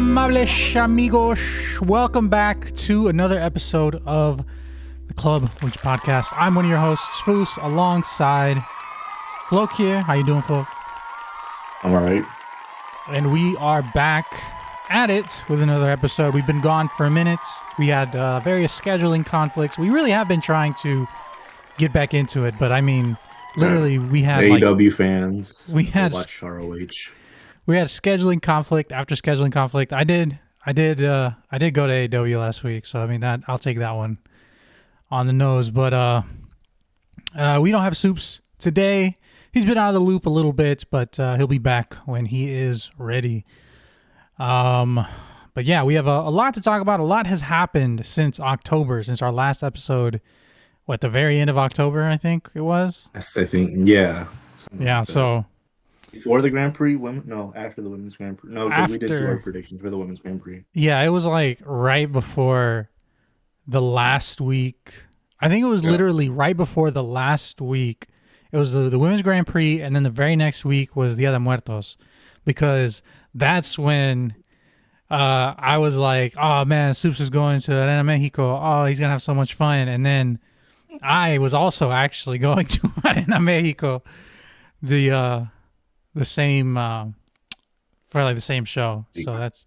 amables amigos. Welcome back to another episode of the Club Lucha Podcast. I'm one of your hosts, Foos, alongside Floke here. How you doing, Floke? I'm all right. And we are back at it with another episode. We've been gone for a minute. We had various scheduling conflicts. We really have been trying to get back into it, but I mean, literally, we had AEW fans. We had watch ROH. We had scheduling conflict after scheduling conflict. I did go to AEW last week, so I mean that I'll take that one on the nose. But we don't have Soups today. He's been out of the loop a little bit, but he'll be back when he is ready. But yeah, we have a lot to talk about. A lot has happened since October, since our last episode. What, the very end of October, I think it was? I think, yeah. Yeah, so... Before the Grand Prix? After the Women's Grand Prix. No, because we did do our predictions for the Women's Grand Prix. Yeah, it was like right before the last week. I think it was literally right before the last week. It was the Women's Grand Prix, and then the very next week was Dia de Muertos. Because that's when I was like, oh man, Soups is going to Arena Mexico. Oh, he's going to have so much fun. And then I was also actually going to Arena Mexico. The same for like the same show. So that's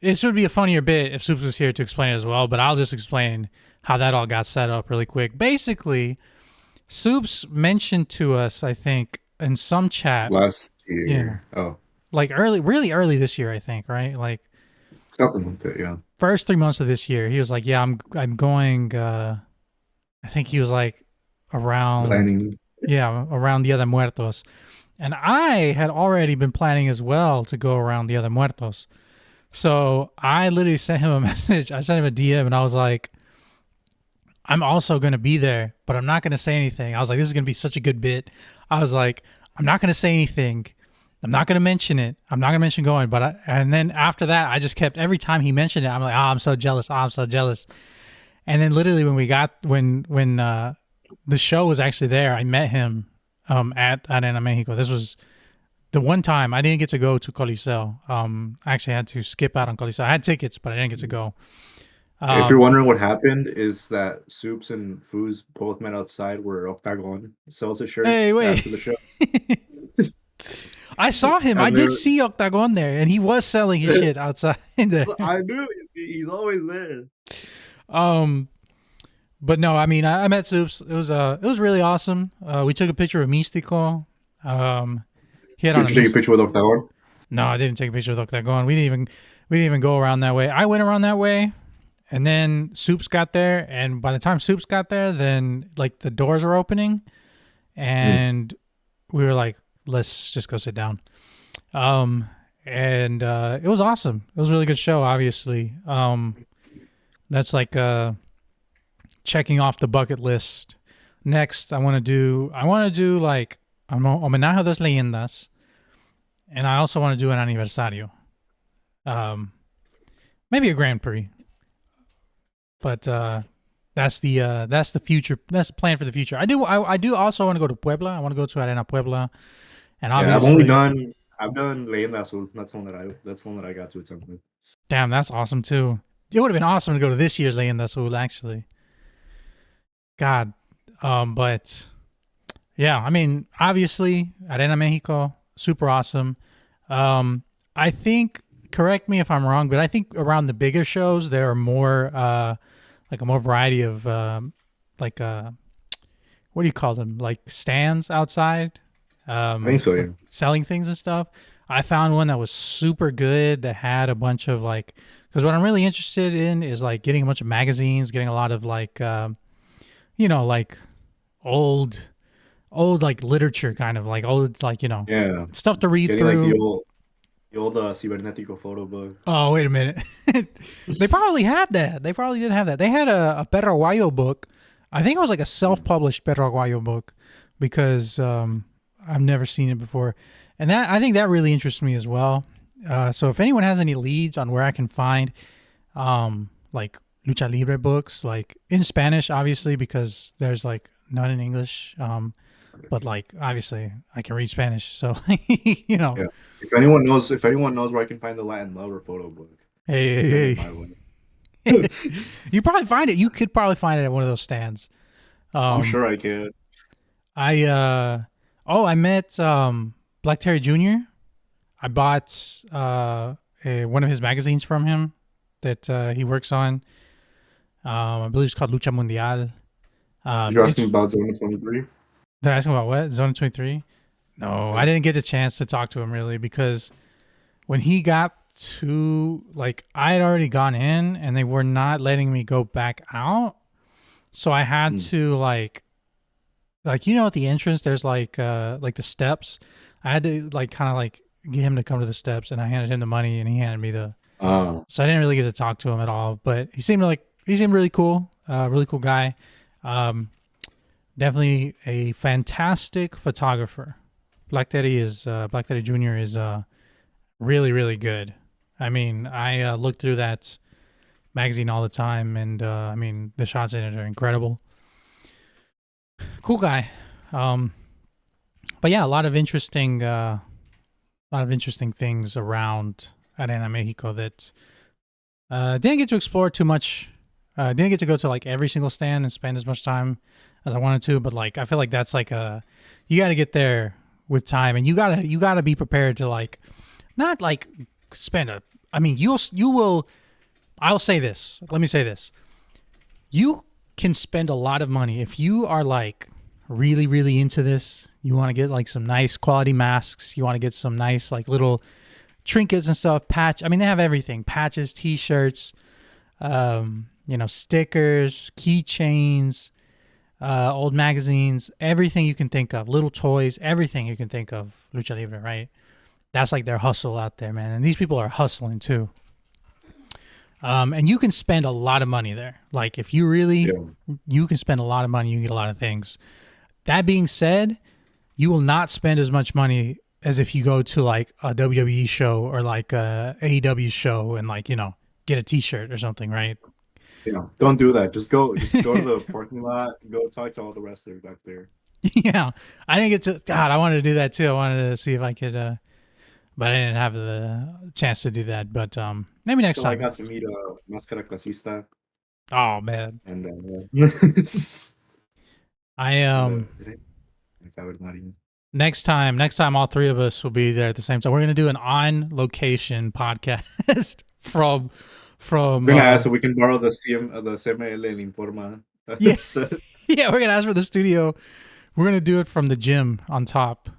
this would be a funnier bit if Soups was here to explain it as well, but I'll just explain how that all got set up really quick. Basically, Soups mentioned to us, I think, in some chat last year. Yeah, oh, like really early this year, I think, right? Like something like that, yeah. First 3 months of this year, he was like, "Yeah, I'm going." I think he was like around planning. Yeah, around Dia de Muertos. And I had already been planning as well to go around Dia de Muertos. So I literally sent him a message. I sent him a DM and I was like, I'm also going to be there, but I'm not going to say anything. I was like, this is going to be such a good bit. I was like, I'm not going to say anything. I'm not going to mention it. I'm not going to mention going. And then after that, I just kept, every time he mentioned it, I'm like, I'm so jealous. I'm so jealous. And then literally when the show was actually there, I met him at Arena Mexico. This was the one time I didn't get to go to Coliseo. I actually had to skip out on Coliseo. I had tickets, but I didn't get to go. If you're wondering what happened, is that Soups and Foos both met outside where Octagon sells his shirts after the show. I saw him. I did see Octagon there, and he was selling his shit outside there. I knew. He's always there. But no, I mean, I met Soups. It was really awesome. We took a picture of Místico. He had Did you take a picture with Octagon? No, I didn't take a picture with Octagon. We didn't even go around that way. I went around that way, and then Soups got there. And by the time Soups got there, then like the doors were opening, and we were like, let's just go sit down. And it was awesome. It was a really good show. Obviously, that's like checking off the bucket list. Next, I want to do like homenaje a dos leyendas, and I also want to do an aniversario. Maybe a Grand Prix, but that's the future. That's the plan for the future. I do also want to go to Puebla. I want to go to Arena Puebla, and obviously I've done Leyenda Azul. That's the one that I got to attend with. Damn, that's awesome too. It would have been awesome to go to this year's Leyenda Azul, actually. God, but yeah, I mean, obviously, Arena Mexico, super awesome. I think, correct me if I'm wrong, but I think around the bigger shows, there are more, like a more variety of, what do you call them? Like stands outside. I think so, yeah. Selling things and stuff. I found one that was super good that had a bunch of like, because what I'm really interested in is like getting a bunch of magazines, getting a lot of like, like old like literature, kind of like old, like, stuff to read through. Like the old Cibernetico photo book. Oh, wait a minute. They probably had that. They probably did have that. They had a Perro Aguayo book. I think it was like a self-published Perro Aguayo book because I've never seen it before. And I think that really interests me as well. So if anyone has any leads on where I can find like Lucha Libre books, like in Spanish, obviously, because there's like none in English. but like obviously I can read Spanish, so you know. Yeah. If anyone knows where I can find the Latin Lover photo book, send it Hey, my way. hey. You probably find it. You could probably find it at one of those stands. I'm Um, sure I can. I met Black Terry Jr. I bought one of his magazines from him that he works on. I believe it's called Lucha Mundial. You're asking It's about Zone 23? They're asking about what? Zone 23? No, Yeah. I didn't get the chance to talk to him really because when he got to, like, I had already gone in and they were not letting me go back out. So I had to you know at the entrance there's like the steps. I had to like kind of like get him to come to the steps, and I handed him the money and he handed me the, so I didn't really get to talk to him at all, but he seemed really cool. Really cool guy. Definitely a fantastic photographer. Black Daddy Jr. is really really good. I mean, I look through that magazine all the time, and I mean the shots in it are incredible. Cool guy. Um, but yeah, a lot of interesting things around Arena Mexico that didn't get to explore too much. Didn't get to go to like every single stand and spend as much time as I wanted to, but like I feel like that's like you got to get there with time, and you gotta be prepared to like not like spend a. I mean, you will. I'll say this. Let me say this. You can spend a lot of money if you are like really really into this. You want to get like some nice quality masks. You want to get some nice like little trinkets and stuff. I mean, they have everything: patches, T-shirts, stickers, keychains, old magazines, everything you can think of, little toys, everything you can think of. Lucha Libre, right? That's like their hustle out there, man. And these people are hustling too. And you can spend a lot of money there. Like if you really, you can spend a lot of money. You can get a lot of things. That being said, you will not spend as much money as if you go to like a WWE show or like a AEW show and like, get a T-shirt or something, right? Yeah, don't do that. Just go to the parking lot. Go talk to all the wrestlers back there. Yeah, I didn't get to. God, I wanted to do that too. I wanted to see if I could, but I didn't have the chance to do that. But maybe next So I time. got to meet Máscara Clasista Oh man, and I and Marin. next time all three of us will be there at the same time. We're gonna do an on location podcast from. We're gonna ask if we can borrow the CMLL Informa. Yes, yeah, we're gonna ask for the studio. We're gonna do it from the gym on top.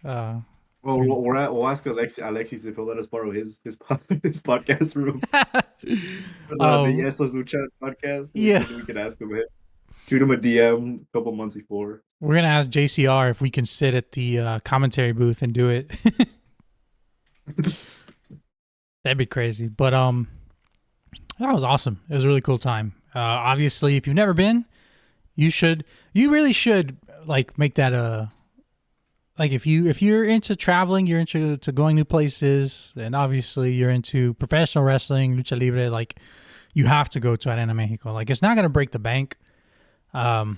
Well, we'll ask Alexis if he'll let us borrow his podcast room. The Yes Los Lucha podcast. Yeah, we can ask him it. Shoot him a DM a couple months before. we're gonna ask JCR if we can sit at the commentary booth and do it. That'd be crazy. But that was awesome. It was a really cool time. Obviously, if you've never been, you really should like make that a. Like if you're into traveling, you're into going new places, and obviously you're into professional wrestling, lucha libre, like you have to go to Arena Mexico. Like it's not gonna break the bank. I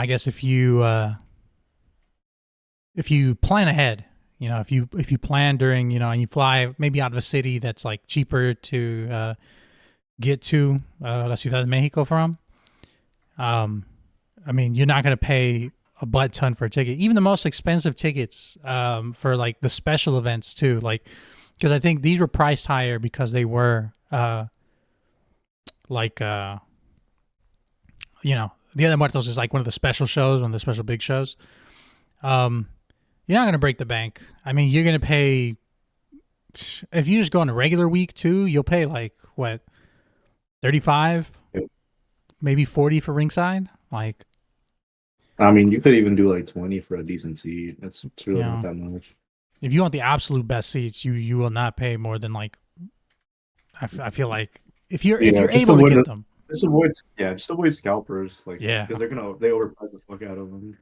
guess if you plan ahead, if you plan during, and you fly maybe out of a city that's like cheaper to get to La Ciudad de Mexico from. I mean, you're not gonna pay a butt ton for a ticket. Even the most expensive tickets for like the special events too, like because I think these were priced higher because they were the Other Muertos is like one of the special shows, one of the special big shows. You're not gonna break the bank. I mean, you're gonna pay if you just go on a regular week too. You'll pay like what 35, maybe 40 for ringside, like. I mean, you could even do like 20 for a decent seat. It's really not that much. If you want the absolute best seats, you will not pay more than like. I feel like if you're able to get them, just avoid scalpers, like because they overprice the fuck out of them.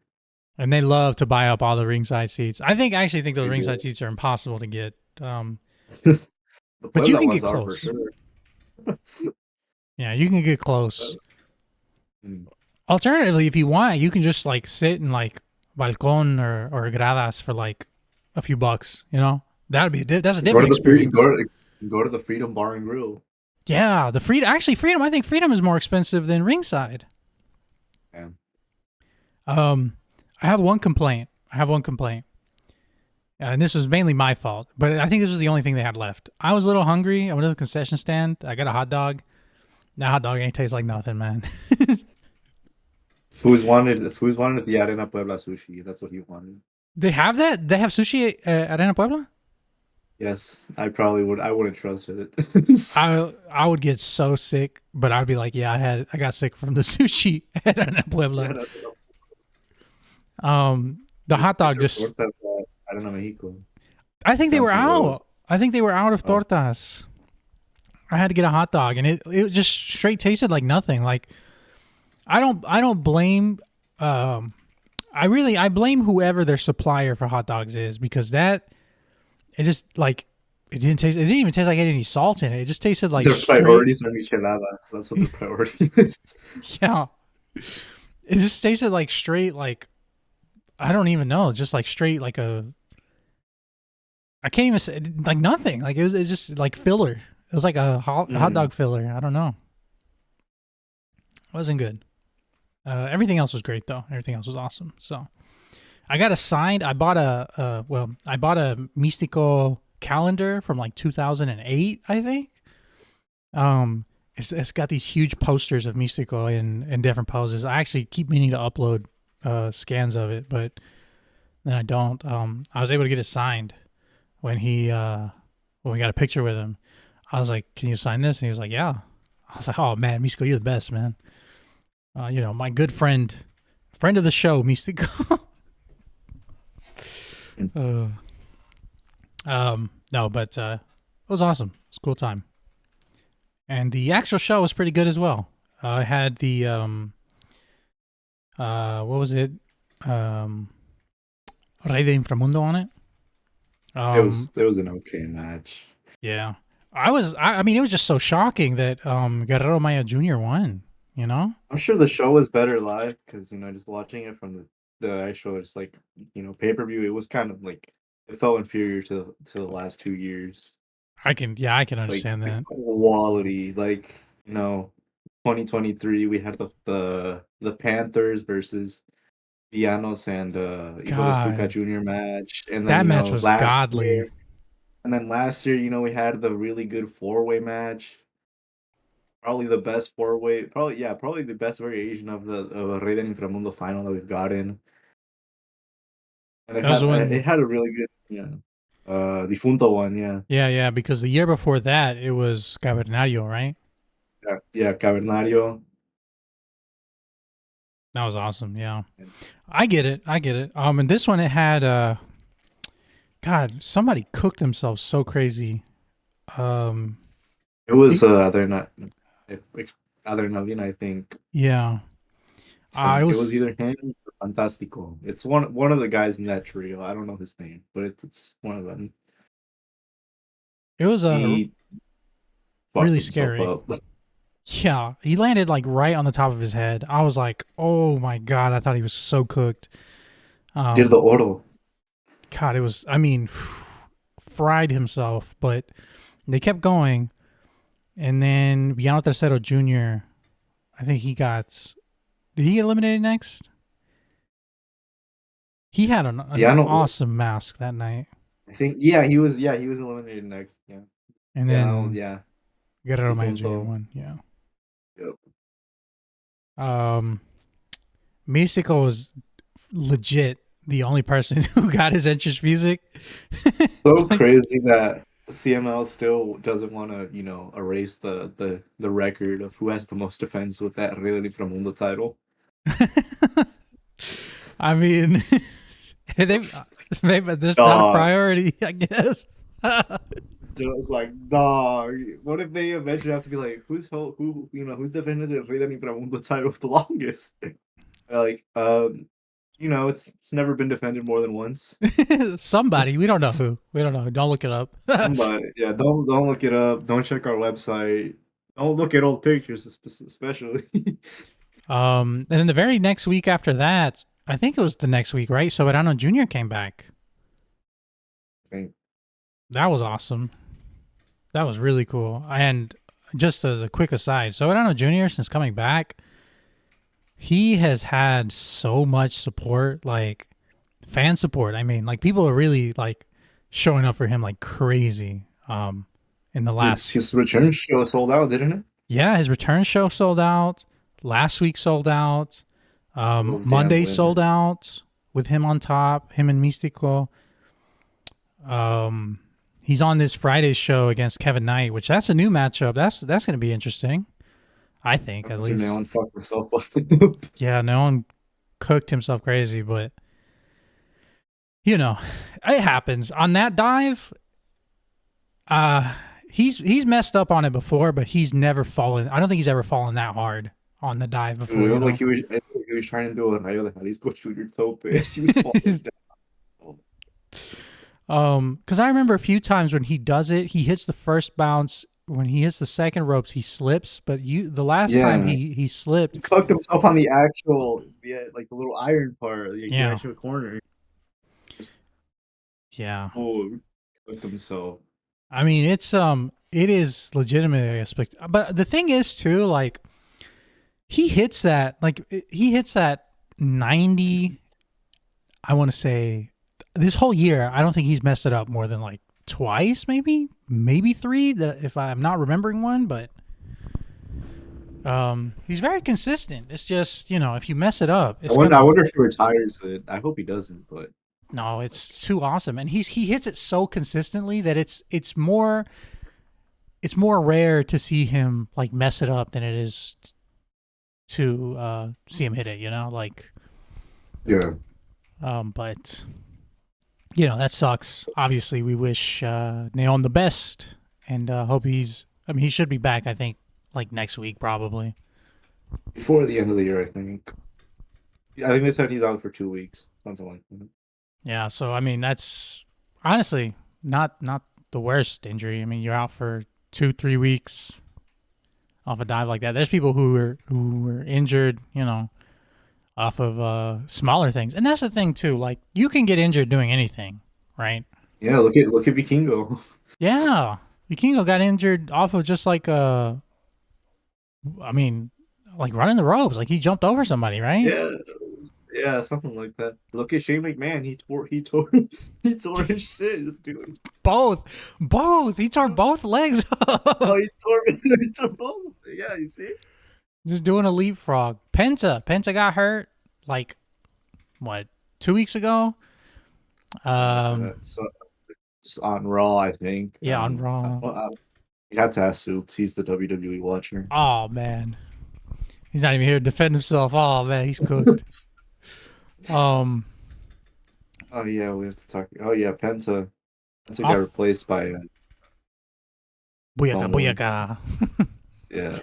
And they love to buy up all the ringside seats. I actually think those ringside seats are impossible to get. But you can get close. For sure. Yeah, you can get close. Alternatively, if you want, you can just like sit and like balcón or gradas for like a few bucks. You know, that's a Go to different the free, experience. go to the Freedom Bar and Grill. Yeah, the Freedom. I think Freedom is more expensive than Ringside. Yeah. Um, I have one complaint. And this was mainly my fault, but I think this was the only thing they had left. I was a little hungry. I went to the concession stand. I got a hot dog. That hot dog ain't taste like nothing, man. Foods wanted the Arena Puebla sushi. That's what he wanted. They have that? They have sushi at Arena Puebla? Yes, I probably would. I wouldn't trust it. I would get so sick, but I'd be like, yeah, I got sick from the sushi at Arena Puebla. Yeah, The hot dog your just. tortas at Arena Mexico. I think they were Sounds gross. out. I think they were out of Oh, tortas. I had to get a hot dog, and it just straight tasted like nothing. Like I don't blame. I blame whoever their supplier for hot dogs is, because that it just like it didn't even taste like it had any salt in it. It just tasted like their straight. priorities are micheladas. That's what their priority is. Yeah, it just tasted like straight, like I don't even know. It's just like straight, like a. I can't even say like nothing. Like it's just like filler. It was like a hot dog filler. I don't know. It wasn't good. Everything else was great though. Everything else was awesome. So I got a signed. I bought a Mystico calendar from like 2008, I think. It's got these huge posters of Mystico in different poses. I actually keep meaning to upload scans of it, but then I don't. I was able to get it signed when we got a picture with him. I was like, "Can you sign this?" And he was like, "Yeah." I was like, "Oh man, Mystico, you're the best, man." My good friend of the show, Mystico. No, but it was awesome. It was a cool time, and the actual show was pretty good as well. I had the what was it? Rey de Inframundo on it. It was an okay match. Yeah, I mean, it was just so shocking that Guerrero Maya Jr. won. You know? I'm sure the show was better live because just watching it from the actual just like pay per view, it was kind of like it felt inferior to the last 2 years. I can Like understand the that. quality, like 2023, we had the Panthers versus Villanos and Hijo de Stuka God, Jr. match, and then that match was godly. last year, we had the really good four-way match. Probably the best four-way, probably the best variation of the Rey del Inframundo final that we've gotten. And That was it when, had a really good Difunto one, yeah. yeah, because the year before that it was Cavernario, right? Yeah, Cavernario. That was awesome. Yeah, I get it. And this one it had God, somebody cooked themselves so crazy. Um, It was it, Adrenalina, I think. yeah, it It was was either him or Fantastico. It's one of the guys in that trio. I don't know his name, but it's one of them. it was He fucked really himself scary. up. Yeah, he landed like right on the top of his head. I was like, oh my God, I thought he was so cooked. Did the Um, oro. God, it was. I mean, fried himself, but they kept going, and then Villano Tercero Jr. I think he got. Did he get eliminated next? He had an Piano was, awesome mask that night, I think, he was eliminated next. Yeah. and Piano, then yeah. Guerrero Maya Jr. Difunto. won. Yeah. Yep. Místico was legit the only person who got his entrance music. So Like, crazy that CML still doesn't want to, erase the record of who has the most defense with that Rey del Inframundo title. I mean, they maybe that's not a Dog. priority, I guess. Just like, dog. What if they eventually have to be like, who's defended the Rey del Inframundo title the longest? Like, it's never been defended more than once. Somebody, we don't know who. We don't know. Don't look it up. But yeah, don't look it up. Don't check our website. Don't look at old pictures, especially. And then the very next week after that, I think it was the next week, right? Soberano Jr. came back. I think. That was awesome. That was really cool. And just as a quick aside, Soberano Jr., since coming back, he has had so much support, like fan support. I mean, like people are really like showing up for him like crazy. In the last, His return show sold out, didn't it? yeah, his return show sold out. Last week sold out. Those damn Monday women. sold out with him on top, him and Mystico. Um, he's on this Friday show against Kevin Knight, which that's a new matchup. That's going to be interesting. I think at Imagine least. Naon fucked herself up. Yeah, no one cooked himself crazy, but you know, it happens on that dive. Uh, he's messed up on it before, but he's never fallen. I don't think he's ever fallen that hard on the dive before. You Dude, like know. I think he was trying to do a Rayo de Jalisco shooter tope as he was falling down. Because I remember a few times when he does it, he hits the first bounce. When he hits the second ropes, he slips. But the last time Yeah, he slipped, he cooked himself on the actual, yeah, like the little iron part, like the yeah, actual corner. Just yeah. cooked himself. I mean, it is legitimately a spectacle. But the thing is too, like he hits that 90. I want to say this whole year, I don't think he's messed it up more than like twice, maybe three. That if I'm not remembering one, but he's very consistent. It's just if you mess it up, it's I gonna. wonder if he retires it. I hope he doesn't, but No, it's too awesome, and he hits it so consistently that it's more rare to see him like mess it up than it is to see him hit it. Like yeah. but that sucks. Obviously, we wish Neon the best, and hope he's. I mean, he should be back. I think like next week probably. Before the end of the year, I think. I think they said he's out for 2 weeks, something like that. Yeah. So I mean, that's honestly not the worst injury. I mean, you're out for 2-3 weeks off a dive like that. There's people who were injured, off of smaller things, and that's the thing too. Like you can get injured doing anything, right? Yeah, look at Vikingo. Yeah, Vikingo got injured off of just like I mean, like running the ropes. Like he jumped over somebody, right? Yeah, yeah, something like that. Look at Shane McMahon. He tore his shit. This dude. Both. He tore both legs Oh, up. he tore both. Yeah, you see. Just doing a leapfrog. Penta got hurt like what 2 weeks ago. So it's on Raw, I think. Yeah, on Raw. You have to ask Soups. He's the WWE watcher. Oh man, he's not even here to defend himself. Oh man, he's cooked. Um, Oh yeah, we have to talk. Oh yeah, Penta got off replaced by Booyaka someone. Booyaka. Yeah.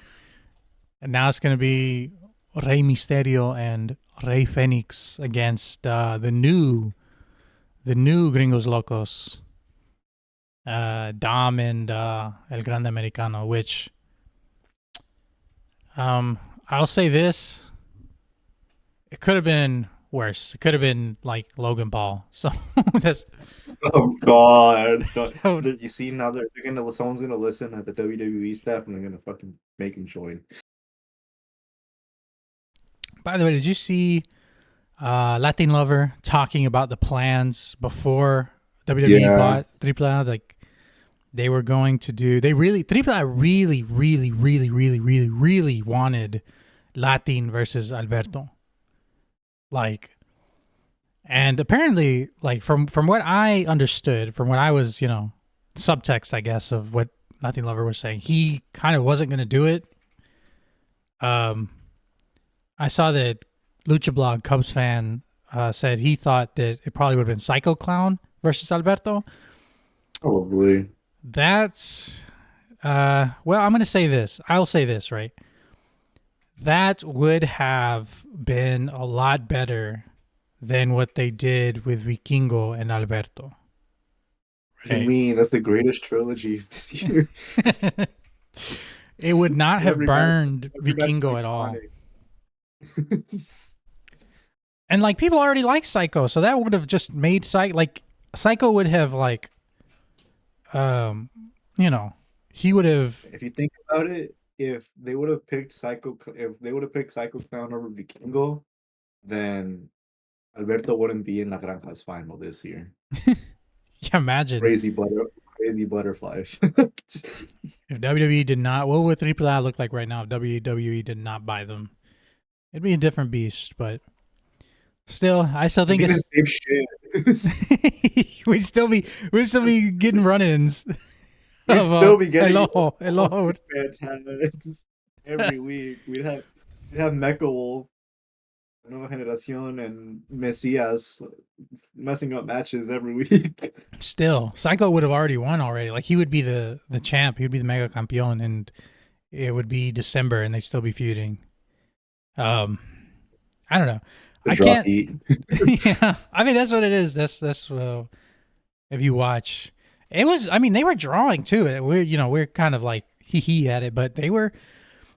And now it's gonna be Rey Mysterio and Rey Fenix against the new Gringos Locos, Dom and El Grande Americano. Which I'll say this: it could have been worse. It could have been like Logan Paul. So that's Oh God! You see now they're gonna someone's gonna listen at the WWE staff and they're gonna fucking make him join. By the way, did you see Latin Lover talking about the plans before WWE Yeah. bought AAA? Like they were going to do. AAA really wanted Latin versus Alberto. Like, and apparently, like from what I understood, from what I was, subtext, I guess, of what Latin Lover was saying, he kind of wasn't going to do it. I saw that Lucha Blog Cubs fan said he thought that it probably would have been Psycho Clown versus Alberto. Probably. That's well, I'm going to say this. I'll say this, right? That would have been a lot better than what they did with Vikingo and Alberto. What do you mean? That's the greatest trilogy of this year. It would not have Every match, burned every match is Vikingo at all. iconic. And like people already like Psycho, so that would have just made Psycho would have like um you know, he would have If you think about it, if they would have picked Psycho Clown over Vikingo, then Alberto wouldn't be in La Granja's final this year. yeah, imagine Crazy butterflies. if WWE did not what would AAA look like right now if WWE did not buy them. It'd be a different beast, but still I still think It'd it's be the same shit. we'd still be getting run-ins We'd of still be getting hello. Six Man tags every week. We'd have Mecha Wolf, Nueva Generación, and Messias messing up matches every week. Still, Psycho would have already won already. Like he would be the champ. He would be the Mega Campeon, and it would be December, and they'd still be feuding. I don't know. The I draw can't. heat. Yeah, I mean that's what it is. That's if you watch, it was. I mean they were drawing too. We're kind of like hee at it, but people were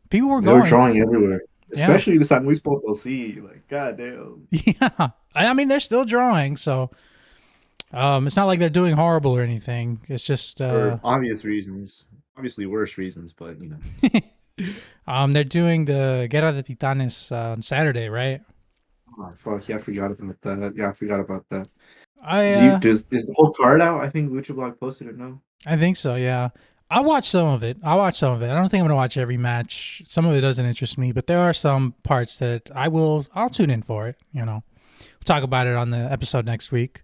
They going. were drawing everywhere. Yeah. Especially the San Luis Potosí. Like, goddamn. Yeah, I mean they're still drawing, so it's not like they're doing horrible or anything. It's just For obvious reasons. Obviously worse reasons, but you know. they're doing the Guerra de Titanes on Saturday, right? Oh, fuck, yeah, I forgot about that. Yeah, I forgot about that. I Is the whole card out? I think Lucha Blog posted it now. I think so. Yeah, I watched some of it. I don't think I'm gonna watch every match. Some of it doesn't interest me, but there are some parts that I'll tune in for it. We'll talk about it on the episode next week.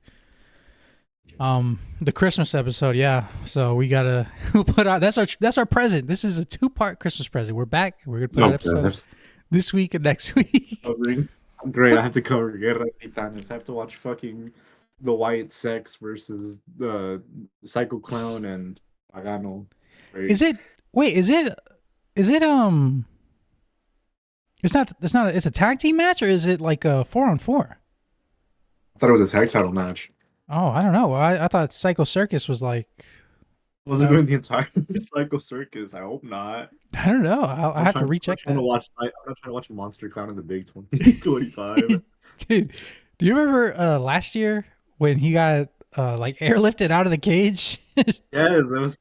The Christmas episode, yeah. So we gotta put out that's our present. This is a 2-part Christmas present. We're back. We're gonna put out episodes this week and next week. Great, I have to cover Guerra de Titanes. I have to watch fucking the White Sex versus the Psycho Clown and Pagano. Right? Is it? Wait, is it? It's not. It's a tag team match, or is it like a 4-on-4? I thought it was a tag title match. Oh, I don't know. I thought Psycho Circus was like. Was it doing the entire Psycho Circus? I hope not. I don't know. I'll have to recheck that. I'm not trying to watch Monster Clown in the Big 2025. Dude, do you remember last year when he got like airlifted out of the cage? Yes, that was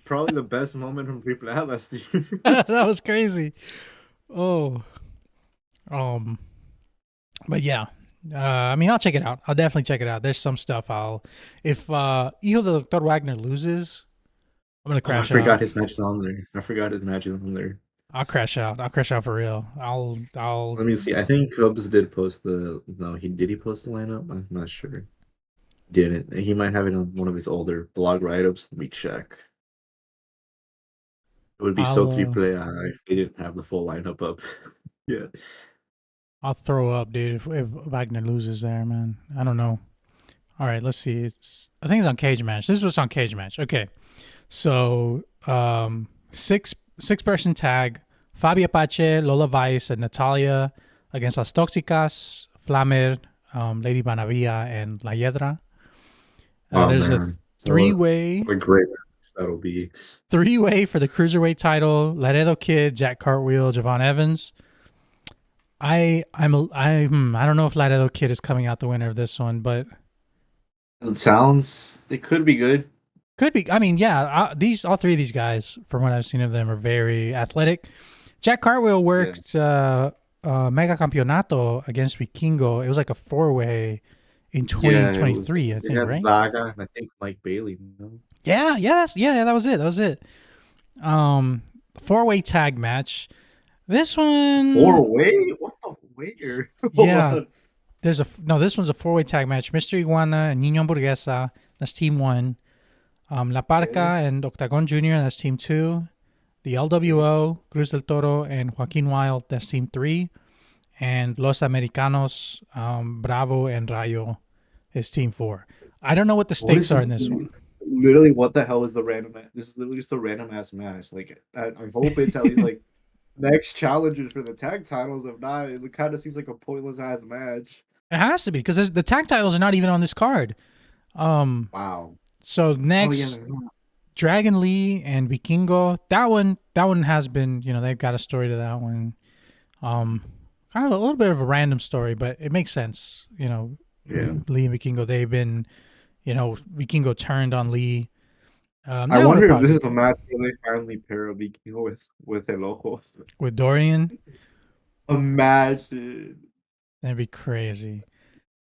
probably the best moment from AAA last year. That was crazy. Oh, but yeah. I mean, I'll check it out. I'll definitely check it out. There's some stuff if Hijo de Dr. Wagner loses, I'm gonna crash out. I forgot his match is on there. I'll crash out. I'll crash out for real. I'll. Let me see. I think Cubs did post the. No, did he post the lineup? I'm not sure. Didn't. He might have it on one of his older blog write-ups. Let me check. It would be so AAA if they didn't have the full lineup up. Yeah. I'll throw up, dude, if Wagner loses there, man. I don't know. All right, let's see. I think it's on Cage Match. This was on Cage Match. Okay. So, 6-person tag. Fabi Apache, Lola Vice, and Natalia against Las Tóxicas, Flamer, Lady Banavia, and La Hiedra. There's a 3-way. What a great match that'll be. 3-way for the Cruiserweight title. Laredo Kid, Jack Cartwheel, Javon Evans. I don't know if Laredo Kid is coming out the winner of this one, but it could be good. Could be. I mean, yeah, all three of these guys, from what I've seen of them, are very athletic. Jack Cartwheel worked Mega Campeonato against Vikingo. It was like a 4-way in 2023, I think, right? Vaga and I think Mike Bailey. No? Yeah, that was it. 4-way tag match. This one 4-way? What the where? Yeah. This one's a 4-way tag match. Mr. Iguana and Niño Hamburguesa, that's team 1. La Parca and Octagon Jr., that's team 2. The LWO, Cruz del Toro and Joaquin Wild, that's team 3. And Los Americanos, Bravo and Rayo is team 4. I don't know what the stakes are in this one. Literally, what the hell is the random match? This is literally just a random ass match. Like, I hope it's at least like next challengers for the tag titles. If not, it kind of seems like a pointless ass match. It has to be because the tag titles are not even on this card. Wow. So next, Dragon Lee and Vikingo. That one has been. They've got a story to that one. kind of a little bit of a random story, but it makes sense. You know, Yeah. Lee and Vikingo, they've been, you know, Vikingo turned on Lee. I That would wonder if probably this be is the good match where they finally pair a Vikingo with El Ojo. with Dorian. Imagine. That'd be crazy.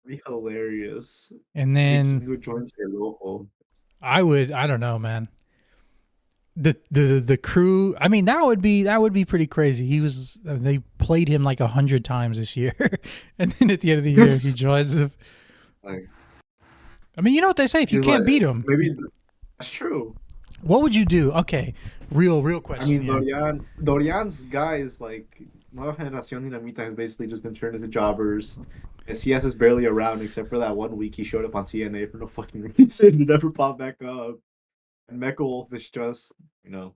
Be hilarious. And then Vikingo joins El Ojo. I don't know, man. The crew. I mean, that would be pretty crazy. He was they played him like 100 times this year, and then at the end of the year he joins them. Like, I mean, you know what they say: if you he's can't like, beat him, maybe that's true. what would you do? Okay, real I question mean, here. Dorian's guys, like, Nueva Generación Dinamita has basically just been turned into jobbers. And CS is barely around except for that 1 week he showed up on TNA for no fucking reason to never pop back up. And Mecha Wolf is just, you know,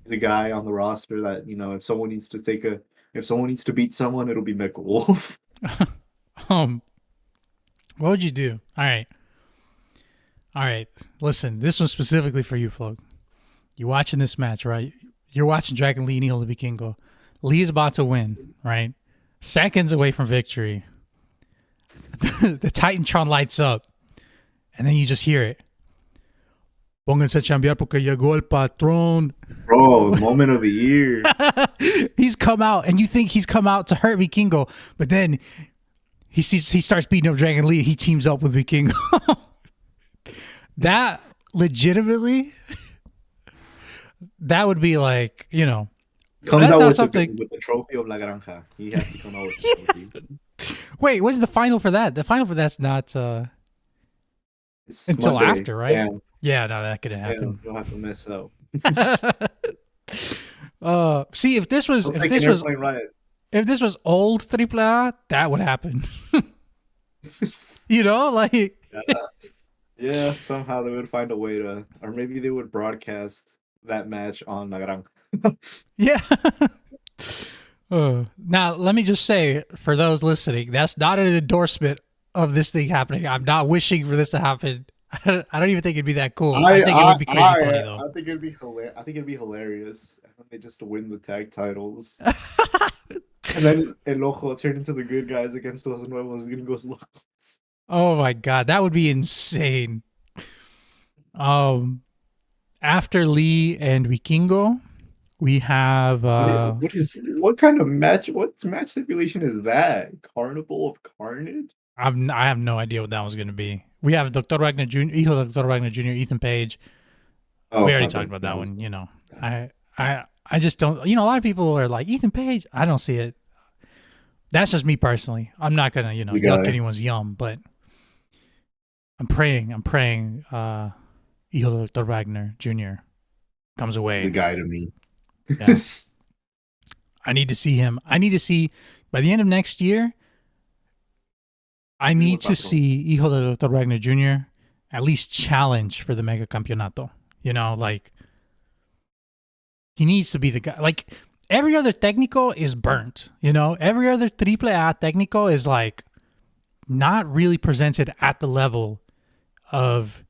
he's a guy on the roster that, you know, if someone needs to beat someone, it'll be Mecha Wolf. um, what would you do? All right. Listen, this one's specifically for you, Flo. You're watching this match, right? You're watching Dragon Lee and Neil Vikingo. Lee is about to win, right? Seconds away from victory. The Titantron lights up, and then you just hear it. Pónganse a chambear porque llegó el patrón. Bro, moment of the year. He's come out, and you think he's come out to hurt Vikingo, but then he starts beating up Dragon Lee. He teams up with Vikingo. That legitimately, that would be like, you know, Comes that's out not with something. the trophy of La Granja. He has to come out with the trophy. Wait, what's the final for that? The final for that's not It's until Monday. after, right? Yeah, Yeah, no, that couldn't happen. you'll have to mess up. See, if this was Right. if this was old AAA, that would happen. You know, like Yeah, somehow they would find a way to, or maybe they would broadcast that match on La Granja. yeah. Now, let me just say, for those listening, that's not an endorsement of this thing happening. I'm not wishing for this to happen. I don't even think it'd be that cool. I think it would be crazy funny, though. I think it'd be hilarious. I think it'd be hilarious. And then they just win the tag titles. And then El Ojo turned into the good guys against Los Nuevos Gringos Locos. Oh my god, that would be insane. After Lee and Vikingo, we have What kind of match? What match stipulation is that? Carnival of Carnage? I have no idea what that was going to be. We have Dr. Wagner Jr., Hijo de Dr. Wagner Jr., Ethan Page. Oh, we already talked about that one. You know, I just don't. You know, a lot of people are like Ethan Page. I don't see it. That's just me personally. I'm not gonna, you know, yuck anyone's yum, but I'm praying. Hijo de Dr. Wagner Jr. comes away. He's a guy to me. Yeah. I need to see him. I need to see by the end of next year. I need to see Hijo de Dr. Wagner Jr. at least challenge for the Mega Campeonato. You know, like he needs to be the guy. Like every other técnico is burnt. You know, every other AAA técnico is like not really presented at the level of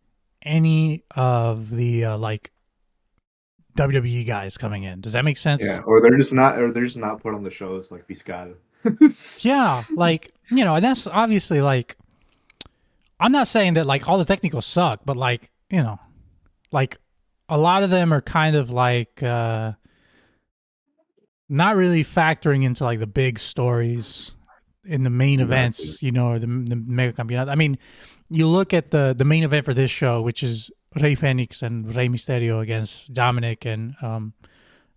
any of the like WWE guys coming in. Does that make sense? Yeah, or they're just not put on the shows like Fiscal. Yeah, like, you know, and that's obviously like, I'm not saying that like all the technicals suck, but like, you know, like a lot of them are kind of like not really factoring into like the big stories in the main events, you know, or the Mega Campeonato. I mean, you look at the main event for this show, which is Rey Fenix and Rey Mysterio against Dominic and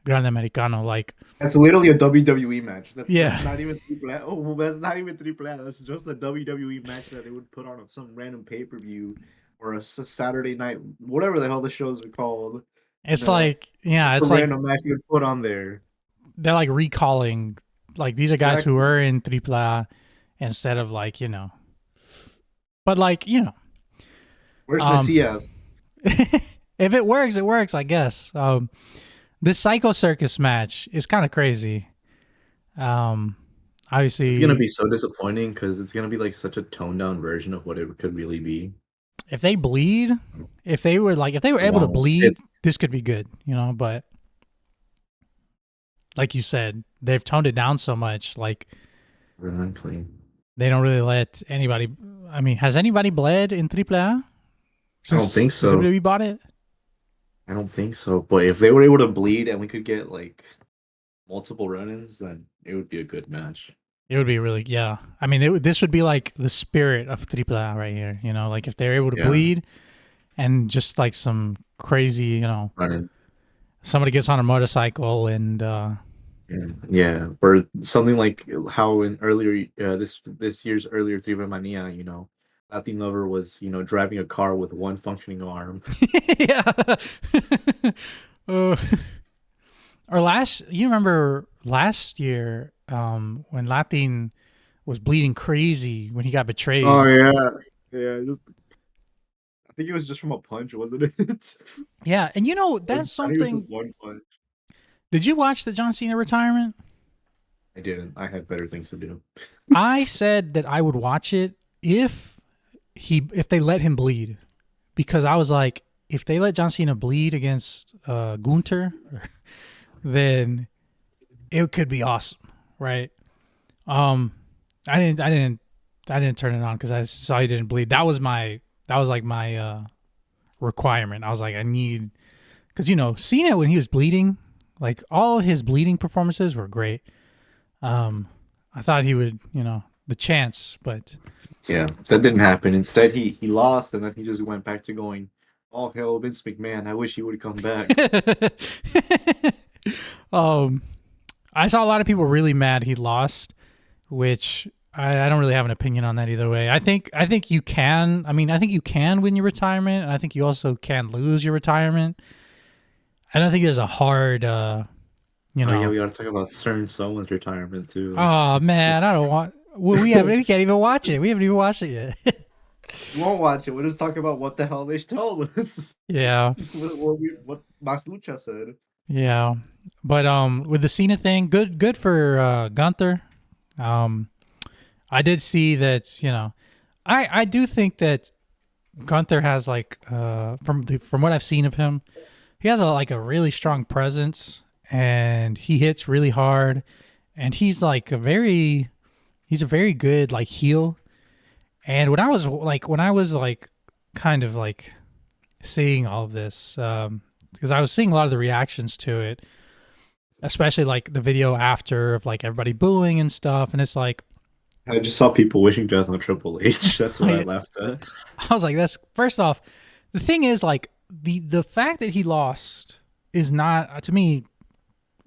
Gran Americano, like that's literally a WWE match. That's not even AAA. Oh, that's not even AAA. That's just a WWE match that they would put on some random pay-per-view or a Saturday night, whatever the hell the shows are called. It's like, yeah, it's like random match you would put on there. They're like recalling, like these are guys who were in AAA instead of like, you know, but like, you know, where's Messias? If it works, it works, I guess. This Psycho Circus match is kind of crazy. Obviously, it's gonna be so disappointing because it's gonna be like such a toned down version of what it could really be. If they bleed, if they were able to bleed, this could be good, you know. But like you said, they've toned it down so much. Like Exactly. they don't really let anybody. I mean, has anybody bled in AAA I don't since think the so. WWE bought it? I don't think so. But if they were able to bleed and we could get like multiple run-ins, then it would be a good match. It would be really, yeah. I mean, this would be like the spirit of AAA right here. You know, like if they're able to Yeah. bleed and just like some crazy, you know, Run-in. somebody gets on a motorcycle and Yeah, or something like how in earlier this year's earlier Triple Mania, Latin Lover was driving a car with one functioning arm. yeah. uh, or you remember last year when Latin was bleeding crazy when he got betrayed. Oh yeah. I think it was just from a punch, wasn't it? Yeah, and that's I think it was something. just one punch. Did you watch the John Cena retirement? I didn't. I had better things to do. I said that I would watch it if they let him bleed, because I was like, if they let John Cena bleed against Gunter, then it could be awesome, right? I didn't turn it on because I saw he didn't bleed. That was like my requirement. I was like, I need, because Cena when he was bleeding, like all of his bleeding performances were great. I thought he would, the chance, but Yeah, that didn't happen. Instead, he lost, and then he just went back to going, "All hell, Vince McMahon. I wish he would come back." I saw a lot of people really mad he lost, which I don't really have an opinion on that either way. I think you can. I mean, I think you can win your retirement, and I think you also can lose your retirement. I don't think there's a hard, Oh yeah, we gotta talk about certain someone's retirement too. Oh man, I don't want. We can't even watch it. We haven't even watched it yet. We won't watch it. We'll just talk about what the hell they told us. Yeah. what Mas Lucha said. Yeah, but with the Cena thing, good for Gunther. I did see that. I do think that Gunther has like from what I've seen of him, he has a really strong presence, and he hits really hard, and he's a very good like heel. And when I was kind of like seeing all of this, because I was seeing a lot of the reactions to it, especially like the video after of like everybody booing and stuff, and it's like I just saw people wishing death on Triple H. That's what I laughed at. I was like, that's first off, the thing is like the fact that he lost is not, to me,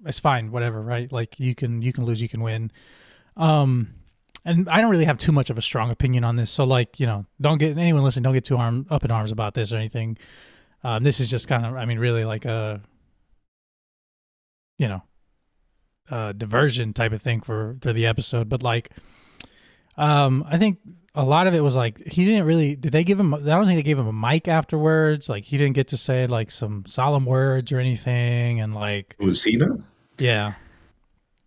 it's fine, whatever, right? Like you can lose, you can win. And I don't really have too much of a strong opinion on this, so like don't get anyone listening, don't get too up in arms about this or anything. This is just kind of, I mean, really like a diversion type of thing for the episode, but like I think a lot of it was like he didn't really. Did they give him? I don't think they gave him a mic afterwards. Like he didn't get to say like some solemn words or anything, and like Cena? Yeah.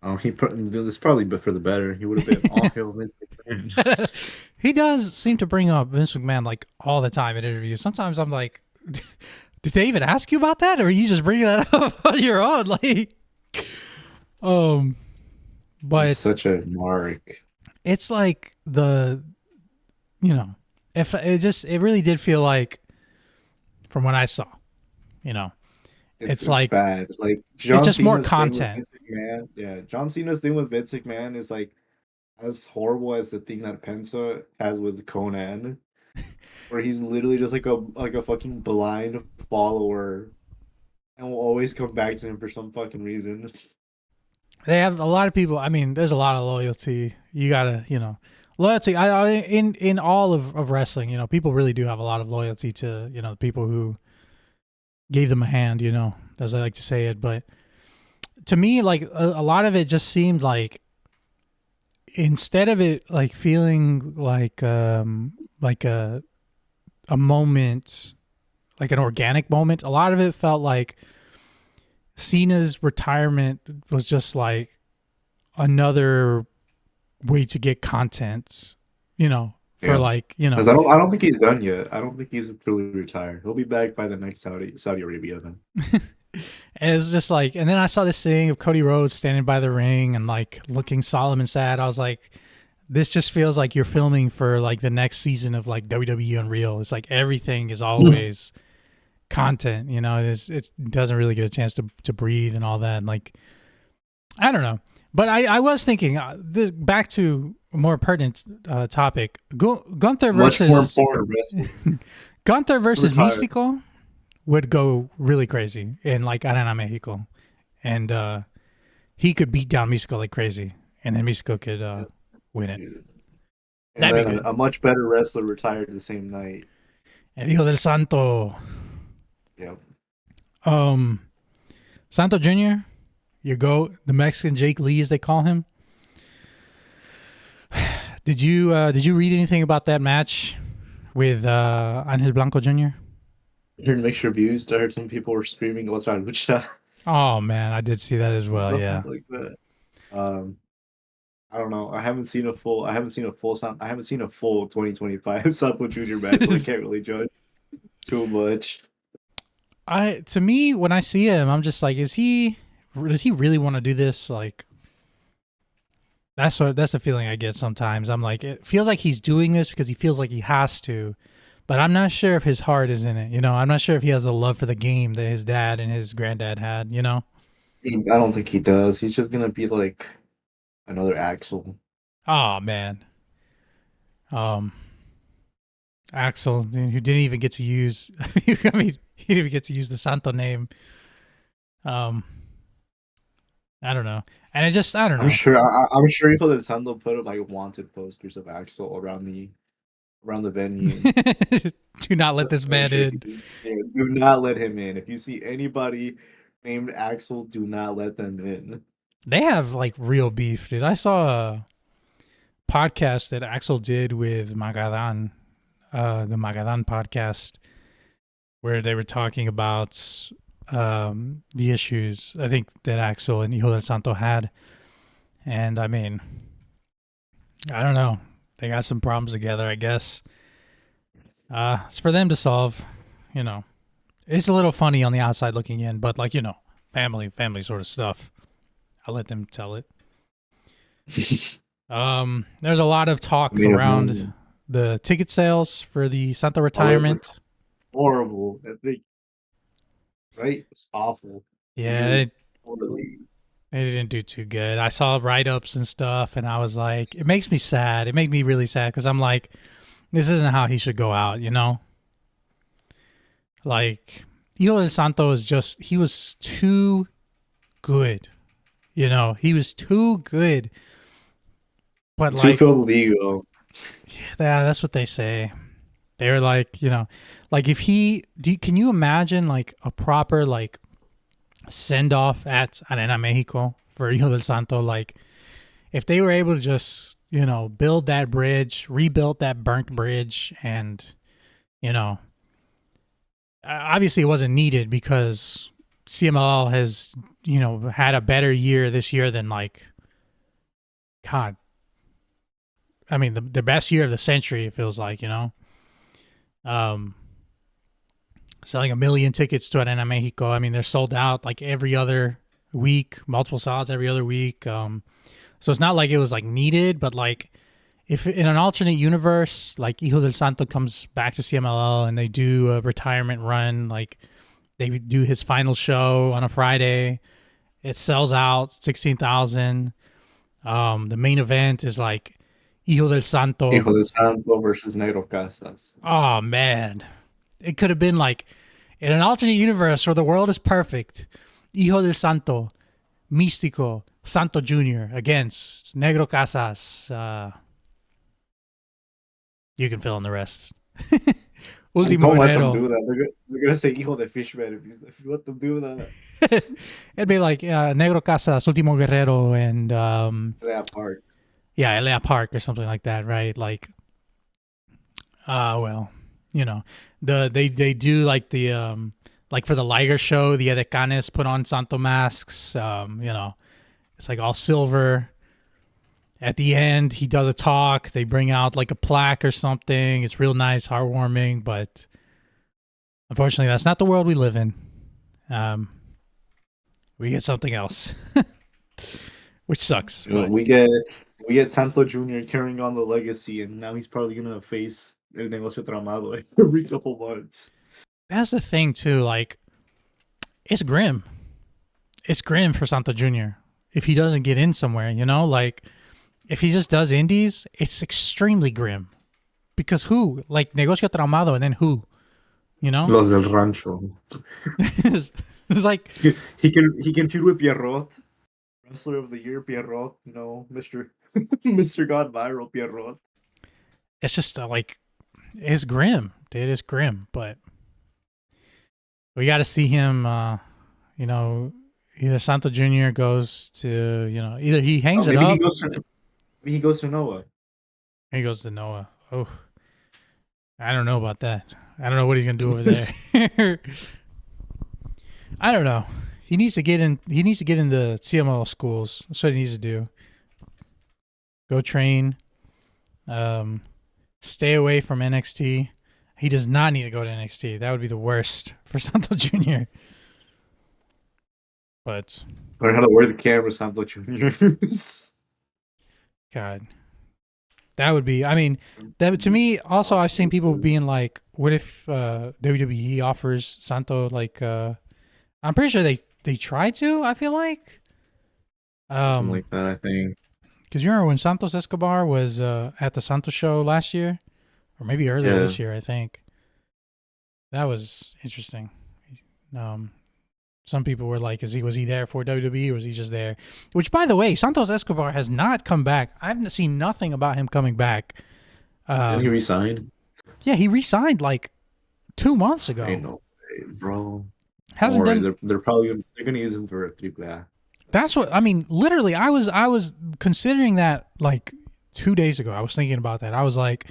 Oh, this probably for the better. He would have been all hail Vince McMahon. He does seem to bring up Vince McMahon like all the time in interviews. Sometimes I'm like, did they even ask you about that, or are you just bringing that up on your own? Like, but it's such a mark. It's like if it really did feel like, from what I saw, it's like bad. Like John it's just Cena's more content. Yeah, John Cena's thing with Vince McMahon is like as horrible as the thing that Penta has with Conan, where he's literally just like a fucking blind follower, and will always come back to him for some fucking reason. They have a lot of people. I mean, there's a lot of loyalty. You gotta, loyalty. In all of wrestling, people really do have a lot of loyalty to, the people who gave them a hand, as I like to say it. But to me, like a lot of it just seemed like, instead of it like feeling like a moment, like an organic moment, a lot of it felt like Cena's retirement was just like another way to get content, for like, Because I don't think he's done yet. I don't think he's truly retired. He'll be back by the next Saudi Arabia then. And it's just like, and then I saw this thing of Cody Rhodes standing by the ring and like looking solemn and sad. I was like, this just feels like you're filming for like the next season of like WWE Unreal. It's like everything is always content, you know. It doesn't really get a chance to breathe and all that. And like, I don't know, but I was thinking this back to a more pertinent topic. Gunther versus much more important wrestling. Gunther versus Retired. Místico would go really crazy in like Arena Mexico, and he could beat down Místico like crazy, and then Místico could win it. And That'd be then good. a much better wrestler retired the same night. El Hijo del Santo, Yep. Santo Jr., your GOAT, the Mexican Jake Lee as they call him. Did you read anything about that match with Angel Blanco Jr.? I heard mixed reviews. I heard some people were screaming "Lucha Lucha." Oh man, I did see that as well. Stuff Yeah, like that. I don't know. I haven't seen a full 2025 Santo Junior match, so I can't really judge too much. to me when I see him, I'm just like, does he really want to do this? Like, that's the feeling I get sometimes. I'm like, it feels like he's doing this because he feels like he has to, but I'm not sure if his heart is in it. You know, I'm not sure if he has the love for the game that his dad and his granddad had. You know. I don't think he does. He's just gonna be like another Axel. Oh man. Axel, who didn't even get to use. I mean, he didn't even get to use the Santo name. I don't know, and I don't know. I'm sure Hijo del Santo put up like wanted posters of Axel around the venue. Do not let this man in. Yeah, do not let him in. If you see anybody named Axel, do not let them in. They have like real beef, dude. I saw a podcast that Axel did with Magadan, the Magadan podcast, where they were talking about the issues I think that Axel and Hijo del Santo had. And I mean, I don't know. They got some problems together, I guess. It's for them to solve, you know. It's a little funny on the outside looking in, but like, you know, family sort of stuff. I'll let them tell it. There's a lot of talk around the ticket sales for the Santo retirement. Horrible. I think, right? It's awful. Yeah, they didn't do too good. I saw write-ups and stuff, and I was like, it makes me sad. It made me really sad because I'm like, this isn't how he should go out, you know? Like, Hijo del Santo he was too good. You know, he was too good. But too like, filled with ego. Yeah, that's what they say. They were like, you know, like if can you imagine like a proper like send off at Arena Mexico for Hijo del Santo? Like if they were able to just, you know, build that bridge, rebuild that burnt bridge, and, you know, obviously it wasn't needed because CMLL has, you know, had a better year this year than like, God, I mean, the best year of the century, it feels like, you know. Selling 1 million tickets to Arena Mexico. I mean, they're sold out like every other week, multiple sellouts every other week. So it's not like it was like needed, but like if in an alternate universe, like Hijo del Santo comes back to CMLL and they do a retirement run, like they do his final show on a Friday, it sells out 16,000. The main event is like Hijo del Santo Versus Negro Casas. Oh man, it could have been like in an alternate universe where the world is perfect. Hijo del Santo, Místico, Santo Jr. against Negro Casas. You can fill in the rest. Ultimo Don't let them Guerrero. do that. They're gonna say Hijo de Fishman if you let them do that. It'd be like Negro Casas, Ultimo Guerrero, and That part. yeah, Elea Park or something like that, right? Like, well, you know, they do like the like for the Liger show, the Edecanes put on Santo masks. You know, it's like all silver. At the end, he does a talk. They bring out like a plaque or something. It's real nice, heartwarming, but unfortunately, that's not the world we live in. we get something else, which sucks. You know, But we get Santo Jr. carrying on the legacy, and now he's probably gonna face El Negocio Tramado every couple months. that's the thing too. Like, it's grim. It's grim for Santo Jr. if he doesn't get in somewhere. You know, like if he just does indies, it's extremely grim. Because who? Like Negocio Traumado, and then who? You know, Los del Rancho. it's like He can feud with Pierrot, Wrestler of the Year Pierrot. You know, Mr. God Viral Pierrot. it's just like it's grim, dude. It's grim, but we got to see him. You know, either Santo Jr. goes to either he hangs it Maybe up. he goes to Noah. He goes to Noah. Oh, I don't know about that. I don't know what he's gonna do over there. I don't know. He needs to get in. He needs to get in the CMLL schools. That's what he needs to do. Go train. Stay away from NXT. He does not need to go to NXT. That would be the worst for Santo Jr. But Learn how to wear the camera, Santo Jr. God, that would be. I mean, that to me. Also, I've seen people being like, "What if WWE offers Santo like?" I'm pretty sure they tried to. I feel like. Something like that, I think. Because you remember when Santos Escobar was at the Santos show last year, or maybe earlier this year, I think. That was interesting. Some people were like, was he there for WWE or was he just there? Which, by the way, Santos Escobar has not come back. I haven't seen nothing about him coming back. Didn't he resign? Yeah, he resigned like 2 months ago. Ain't no way, bro. Hasn't done. They're probably gonna use him for a AAA. That's what I mean. Literally, I was considering that like 2 days ago. I was thinking about that. I was like,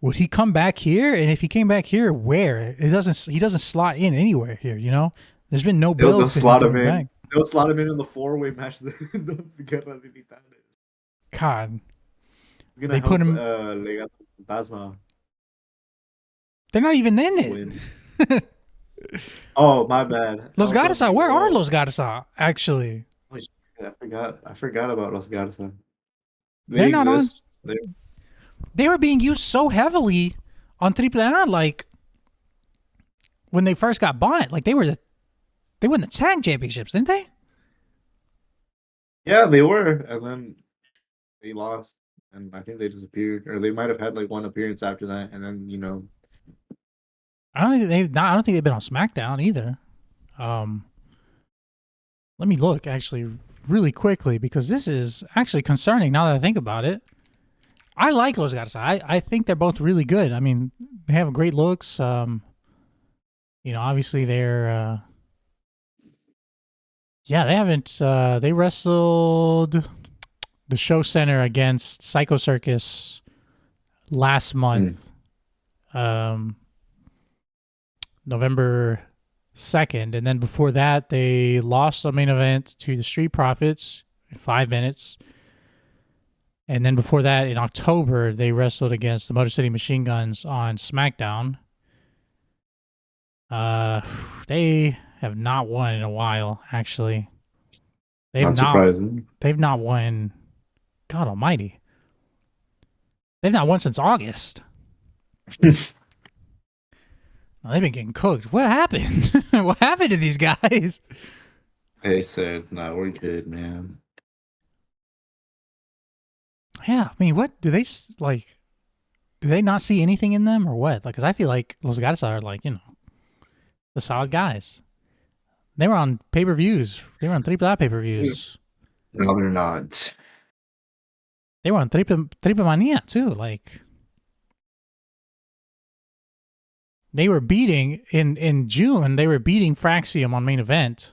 would he come back here? And if he came back here, where? He doesn't slot in anywhere here. You know, there's been no build. They'll slot him in. Back. They'll slot him in the 4-way match. The Guerra de Titanes. God, they put him. Legado Fantasma. They're not even in it. Oh, my bad. Los Garza. Where are Los Garza? Actually, I forgot about Los Garza. They're not on. They were being used so heavily on AAA, like when they first got bought. Like they won the tag championships, didn't they? Yeah, they were, and then they lost, and I think they disappeared, or they might have had like one appearance after that, and then I don't think they've been on SmackDown either. Let me look actually really quickly because this is actually concerning now that I think about it. I like Los Garza. I think they're both really good. I mean, they have great looks. Obviously they're they haven't they wrestled the Show Center against Psycho Circus last month. November 2nd, and then before that they lost the main event to the Street Profits in 5 minutes. And then before that, in October, they wrestled against the Motor City Machine Guns on SmackDown. They have not won in a while, actually. Not surprising. They've not won. God almighty. They've not won since August. They've been getting cooked. What happened? What happened to these guys? They said, "No, we're good, man." Yeah, I mean, what do they just like? Do they not see anything in them, or what? Like, because I feel like Los Garza are like the solid guys. They were on pay-per-views. They were on AAA pay-per-views. No, they're not. They were on Triple Mania too. Like, they were beating in June. They were beating Fraxium on main event.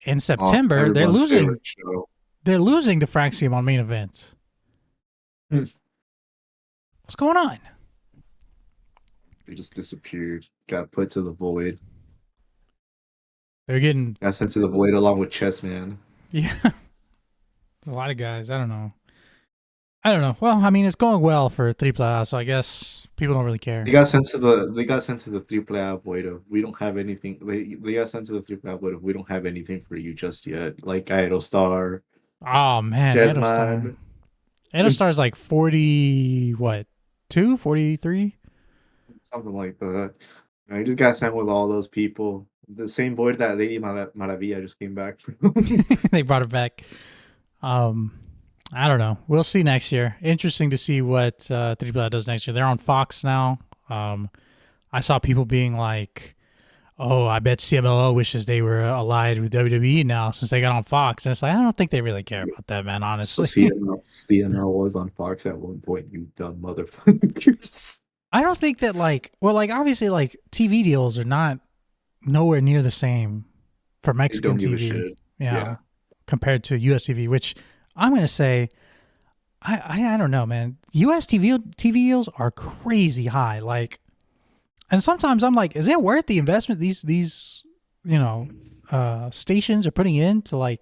In September, they're losing. They're losing to Fraxium on main event. What's going on? They just disappeared. Got put to the void. They're getting... Got sent to the void along with Chessman. Yeah. A lot of guys. I don't know. I don't know. Well, I mean, it's going well for AAA, so I guess people don't really care. They got sent to the AAA void of we don't have anything. They got sent to the AAA void of we don't have anything for you just yet. Like Aerostar, Oh man, Aerostar. Jazzman, Aerostar's like 40, what, 43? something like that. You know, you just got sent with all those people. The same void that Lady Maravilla just came back from. They brought it back. I don't know. We'll see next year. Interesting to see what AAA does next year. They're on Fox now. I saw people being like, "Oh, I bet CMLL wishes they were allied with WWE now since they got on Fox." And it's like, I don't think they really care about that, man. Honestly, CML was on Fox at one point. You dumb motherfuckers. I don't think that obviously TV deals are not nowhere near the same for They Mexican don't give a TV, shit. Yeah. compared to US TV, which I'm gonna say, I don't know, man. US TV deals are crazy high, and sometimes I'm like, is it worth the investment these stations are putting into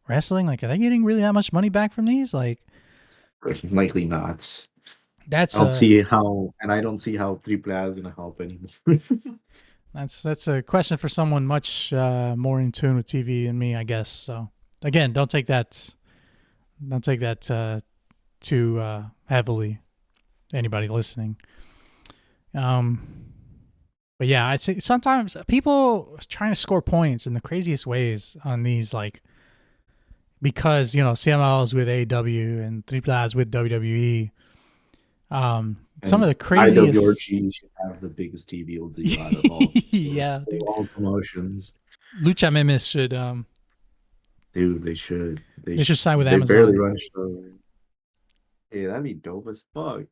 wrestling? Like, are they getting really that much money back from these? Like, Likely not. that's I don't see how, and I don't see how AAA is gonna help anymore. that's a question for someone much more in tune with TV than me, I guess. So again, don't take that too heavily. Anybody listening. But yeah, I say sometimes people trying to score points in the craziest ways on these, because CML is with AEW and AAA is with WWE. Some of the craziest IWRG should have the biggest TV deal out of all. yeah, dude. All promotions. Lucha Memes should Dude, they should. they should sign with They Amazon. barely run shows. Hey, that'd be dope as fuck.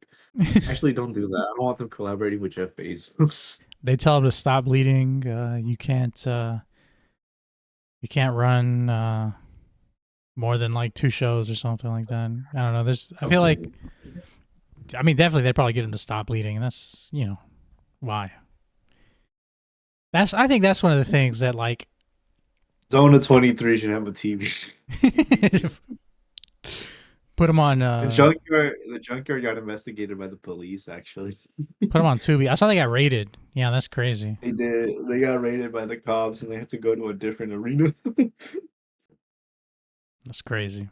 Actually, don't do that. I don't want them collaborating with Jeff Bezos. They tell them to stop bleeding. You can't run more than 2 shows or something like that. I don't know. I feel like, I mean, definitely they'd probably get him to stop bleeding, and that's why. I think that's one of the things that Zone of 23 should have a TV. put him on. The junkyard got investigated by the police. Actually, put him on Tubi. I saw they got raided. Yeah, that's crazy. they did. They got raided by the cops, and they had to go to a different arena. That's crazy.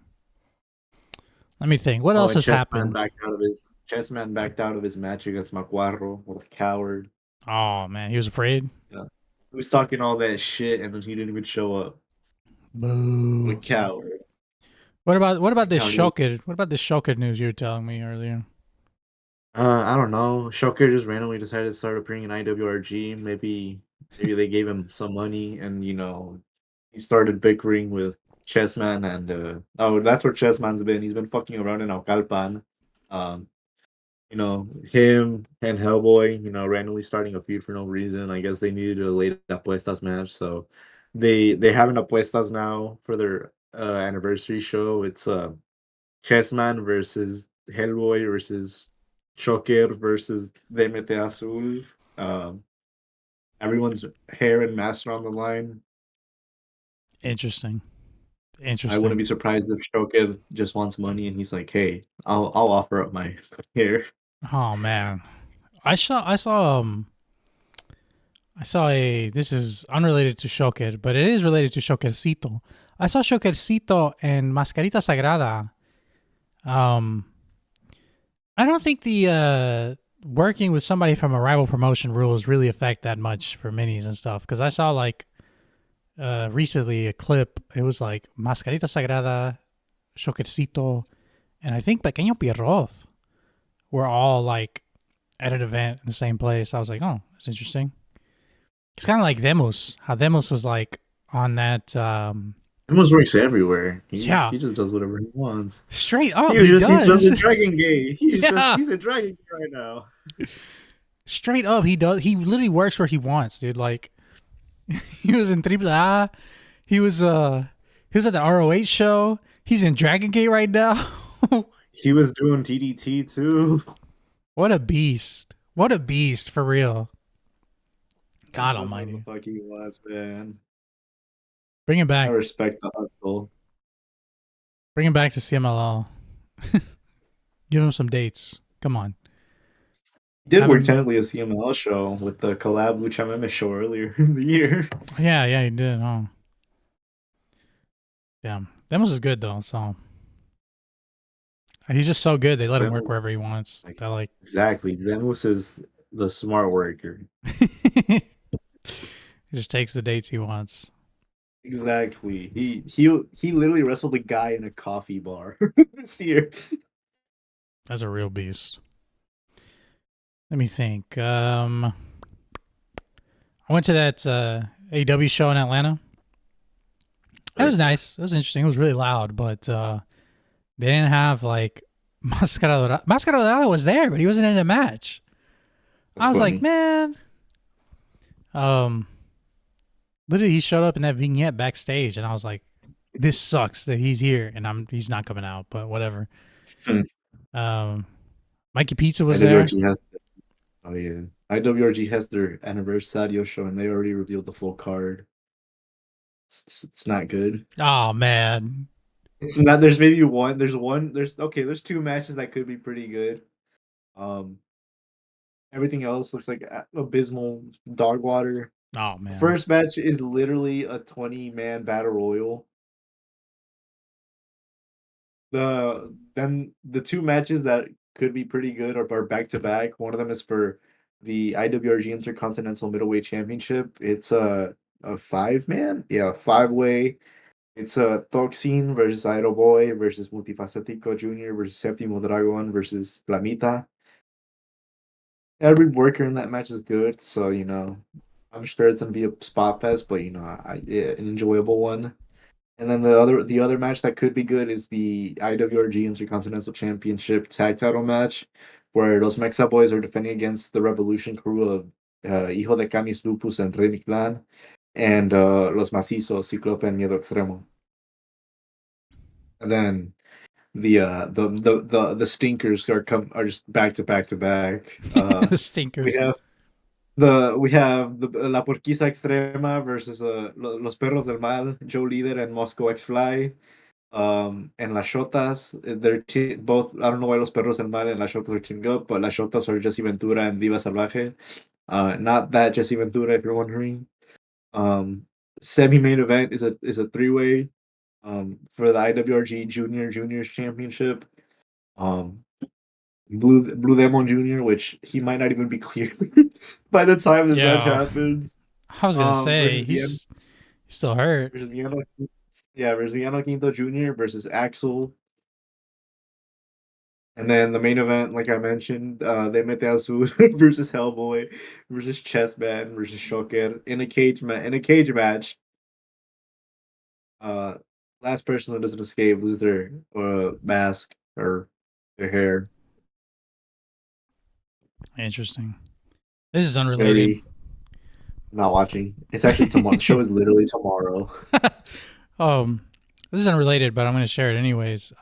Let me think. What else has happened? Chessman backed out of his match against Macuarro. What a coward! Oh man, he was afraid. Yeah, he was talking all that shit, and then he didn't even show up. Boo! What a coward! What about this Shocker? What about this Shocker news you were telling me earlier? I don't know. Shocker just randomly decided to start appearing in IWRG. Maybe they gave him some money, and he started bickering with Chessman, and that's where Chessman's been. He's been fucking around in Alcalpan. Him and Hellboy, randomly starting a feud for no reason. I guess they needed a late apuestas match, so they have an apuestas now for their anniversary show. It's Chessman versus Hellboy versus Shocker versus DMT Azul. Everyone's hair and mask are on the line. Interesting. I wouldn't be surprised if Shocker just wants money and he's like, "Hey, I'll offer up my hair." Oh man, I saw this is unrelated to Shocker, but it is related to Shockercito. I saw Shockercito and Mascarita Sagrada. I don't think the working with somebody from a rival promotion rules really affect that much for minis and stuff, because I saw recently a clip. It was like Mascarita Sagrada, Shockercito, and I think Pequeño Pierrot were all at an event in the same place. I was like, oh, that's interesting. It's kind of like Demos. How Demos was on that. Demos works everywhere. He just does whatever he wants. Straight up, He's just a Dragon Gay. He's a Dragon Gay right now. Straight up, he does. He literally works where he wants, dude. He was in AAA. He was at the ROH show. He's in Dragon Gate right now. He was doing DDT too. What a beast! What a beast for real. God Almighty! What the fuck he was, man. Bring him back. I respect the hustle. Bring him back to CMLL. Give him some dates. Come on. He did Have work him. technically a CML show with the collab Lucha Meme show earlier in the year. Yeah, he did. Oh, damn. Demos is good though. So he's just so good. They let him work Demos, wherever he wants. like, They're like, exactly. Demos is the smart worker. he just takes the dates he wants. Exactly. He literally wrestled a guy in a coffee bar this year. That's a real beast. Let me think. I went to that AW show in Atlanta. It was nice. It was interesting. It was really loud, but they didn't have like Mascara Dorada. Mascara Dorada was there, but he wasn't in a match. That's I was like, funny. man. Literally, he showed up in that vignette backstage, and I was like, this sucks that he's here and he's not coming out, but whatever. Hmm. Mikey Pizza was there. IWRG has oh yeah. IWRG has their anniversario show and they already revealed the full card. It's not good. Oh man, It's not. There's maybe one. There's one. There's okay. There's two matches that could be pretty good. Um, everything else looks like abysmal dog water. oh man. First match is literally a 20-man battle royal. Then the two matches that could be pretty good are back to back. One of them is for the IWRG Intercontinental Middleweight Championship. It's a 5-man, yeah, 5-way. It's a Toxin versus Idol Boy versus Multifacetico Jr. versus Septimo Dragon versus Flamita. Every worker in that match is good, so I'm sure it's gonna be a spot fest, but yeah, an enjoyable one. And then the other match that could be good is the IWRG Intercontinental Championship tag title match, where Los Mexa Boys are defending against the Revolution crew of Hijo de Camis Lupus and Rey Clan, and Los Macizos, Ciclope and Miedo Extremo. And then the stinkers are just back to back to back. The We stinkers. have the La Porquisa Extrema versus Los Perros del Mal, Joe Líder and Moscow X Fly. And Las Shotas, they're both. I don't know why Los Perros del Mal and Las Shotas are teamed up, but Las Shotas are Jesse Ventura and Diva Salvaje. Not that Jesse Ventura, if you're wondering. Um, Semi-main event is a 3-way for the IWRG Juniors Championship. Um, Blue Demon Jr., which he might not even be cleared by the time this match Yeah, happens. I was gonna say Versus he's still hurt. Villano, yeah, versus Villano Quinto Jr. versus Axel. And then the main event, like I mentioned, they met Azul versus Hellboy versus Chessman versus Shocker in a cage match. Uh, last person that doesn't escape loses their mask or their hair. Interesting. This is unrelated. Very not watching. It's actually tomorrow. The show is literally tomorrow. This is unrelated, but I'm going to share it anyways.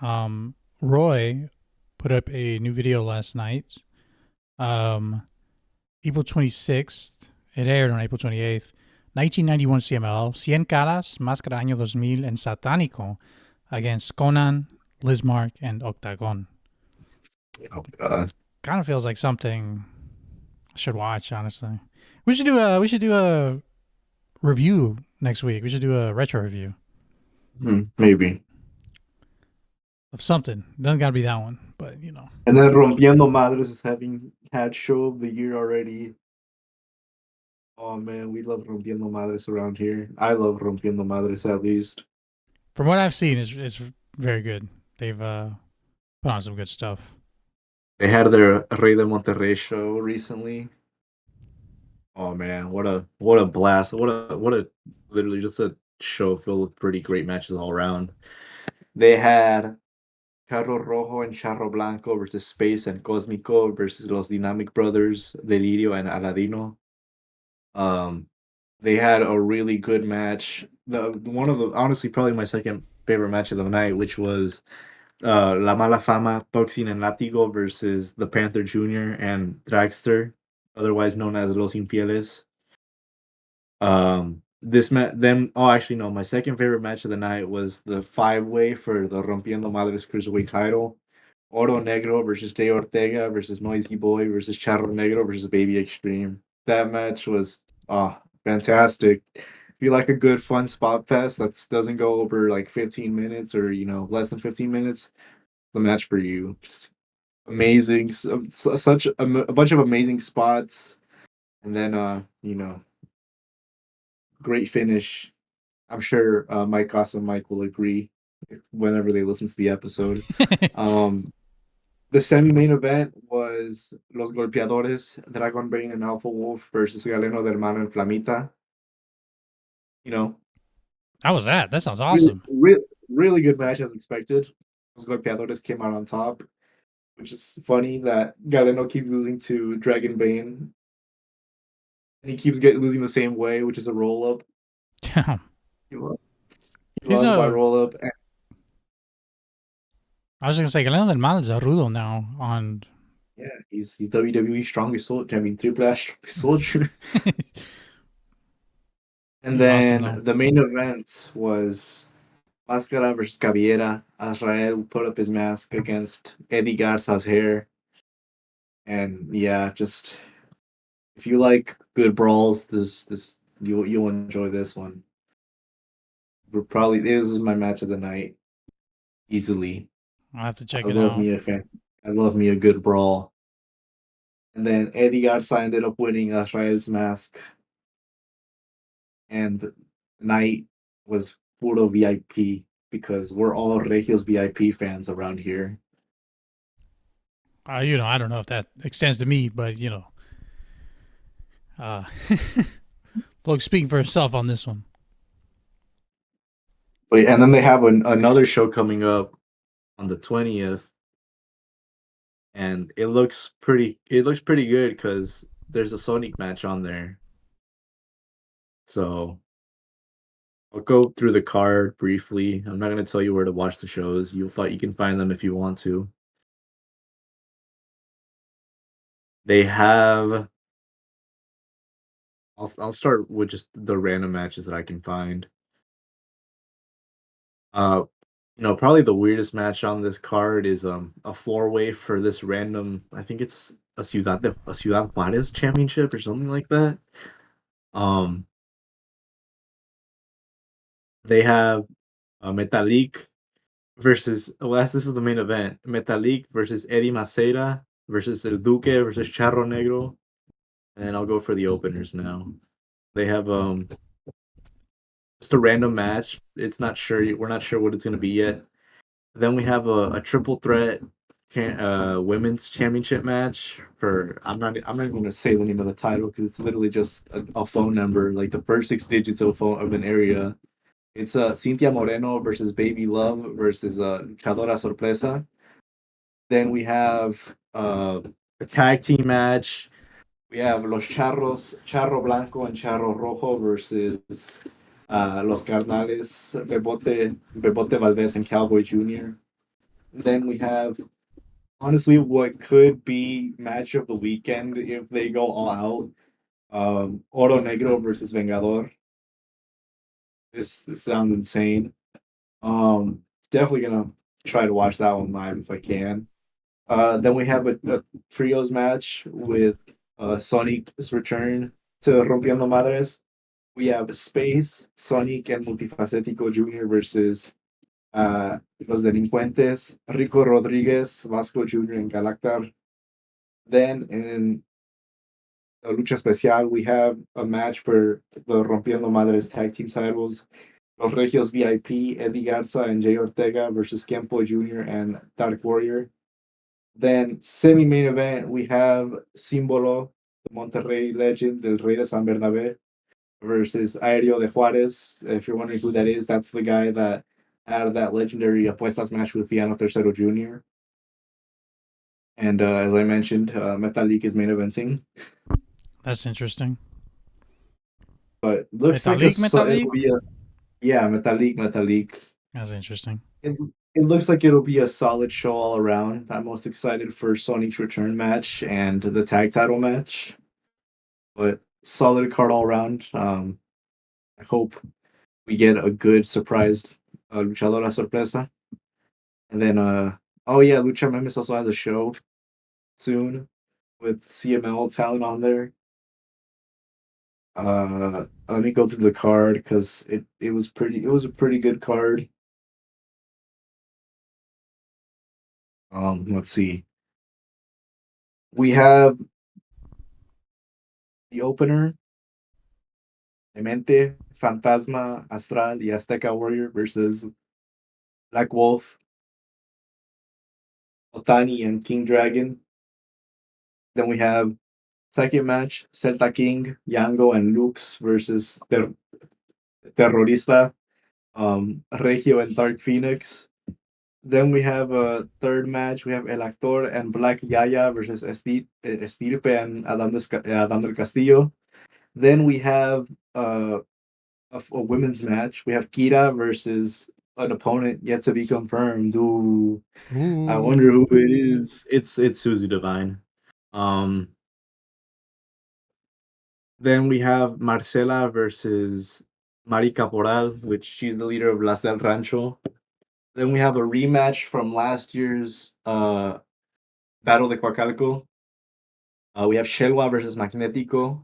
Roy put up a new video last night. April 26th. It aired on April 28th. 1991 CML, Cien Caras, Máscara Año 2000, and Satánico against Conan, Lismark, and Octagon. Oh god. Kind of feels like something I should watch, honestly. We should do a review next week. We should do a retro review Maybe. of something. Doesn't gotta be that one, but And then Rompiendo Madres is having had show of the year already. Oh man, we love Rompiendo Madres around here. I love Rompiendo Madres at least. from what I've seen, it's very good. They've put on some good stuff. They had their Rey de Monterrey show recently. Oh man, what a blast! What a literally just a show filled with pretty great matches all around. They had Charro Rojo and Charro Blanco versus Space and Cosmico versus Los Dynamic Brothers, Delirio and Aladino. They had a really good match. One of the honestly probably my second favorite match of the night, which was La Mala Fama, Toxin and Latigo versus the Panther Jr. and Dragster, otherwise known as Los Infieles. Actually no, my second favorite match of the night was the 5-way for the Rompiendo Madres Cruiserweight title. Oro Negro versus Jay Ortega versus Noisy Boy versus Charro Negro versus Baby Extreme. That match was fantastic. If you like a good fun spot fest that doesn't go over like 15 minutes or less than 15 minutes, the match for you. Just amazing, such a bunch of amazing spots, and then great finish. I'm sure Mike Awesome Mike will agree whenever they listen to the episode. Um, the semi-main event was Los Golpeadores, Dragon Bane and Alpha Wolf versus Galeno de Hermano and Flamita. You know, How was that? That sounds really, awesome. really good match as expected. Los Golpeadores came out on top, which is funny that Galeno keeps losing to Dragon Bane, and he keeps losing the same way, which is a roll up. Damn. He lost, he He's lost by a. roll up, and I was gonna say Galeno del Mal is a rudo now on. yeah, he's WWE strongest soldier. I mean, Triple H strongest soldier. And He's awesome then though. the main event was Máscara versus Cabellera. Azrael put up his mask against Eddie Garza's hair. And yeah, just if you like good brawls, this you'll enjoy this one. This is my match of the night, easily. I'll have to check I it love out. me a fan. I love me a good brawl. And then Eddie Garza ended up winning Azrael's mask, and the night was puro VIP because we're all Regios VIP fans around here. I don't know if that extends to me, but Bloke speaking for himself on this one. But and then they have another show coming up on the 20th, and it looks pretty good because there's a Sonic match on there. So I'll go through the card briefly. I'm not gonna tell you where to watch the shows. You can find them if you want to. They have. I'll start with just the random matches that I can find. Uh, probably the weirdest match on this card is a four-way for this random. I think it's a Ciudad Juarez championship or something like that. Um, they have Metalik versus. Well, this is the main event. Metalik versus Eddie Maceda versus El Duque versus Charro Negro, and then I'll go for the openers now. They have just a random match. It's not sure. We're not sure what it's gonna be yet. Then we have a triple threat women's championship match for I'm not even gonna say the name of the title because it's literally just a phone number, like the first 6 digits of an area. It's Cynthia Moreno versus Baby Love versus Luchadora Sorpresa. Then we have a tag team match. We have Los Charros, Charro Blanco and Charro Rojo versus Los Carnales, Bebote Valdez and Cowboy Jr. Then we have honestly what could be match of the weekend if they go all out. Oro Negro versus Vengador. This sounds insane. Definitely gonna try to watch that one live if I can. Then we have a trios match with Sonic's return to Rompiendo Madres. We have Space, Sonic, and Multifacético Jr. versus Los Delincuentes, Rico Rodriguez, Vasco Jr., and Galactar. Then in a Lucha Especial, we have a match for the Rompiendo Madres tag team titles. Los Regios VIP, Eddie Garza and Jay Ortega versus Kempo Jr. and Dark Warrior. Then semi-main event, we have Símbolo, the Monterrey legend, El Rey de San Bernabé, versus Aéreo de Juárez. If you're wondering who that is, that's the guy that had that legendary Apuestas match with Piano Tercero Jr. And as I mentioned, Metalik is main eventing. That's interesting. But looks Metalik? it'll be Metalik. That's interesting. It looks like it'll be a solid show all around. I'm most excited for Sonic's return match and the tag title match. But solid card all around. I hope we get a good surprise luchadora sorpresa. And then Oh yeah, Lucha Memes also has a show soon with CML talent on there. Let me go through the card because it was pretty. It was a pretty good card. Let's see. We have the opener, Demente, Fantasma, Astral, y Azteca Warrior versus Black Wolf, Otani, and King Dragon. Then we have second match, Celta King, Yango, and Lux versus Terrorista, Regio, and Dark Phoenix. Then we have a third match. We have El Actor and Black Yaya versus Estirpe and Adam del Castillo. Then we have a women's match. We have Kira versus an opponent yet to be confirmed. Ooh, I wonder who it is. It's Susie Divine. Um, then we have Marcela versus Mari Caporal, which she's the leader of Las del Rancho. Then we have a rematch from last year's Battle de Coacalco. We have Shelwa versus Magnetico.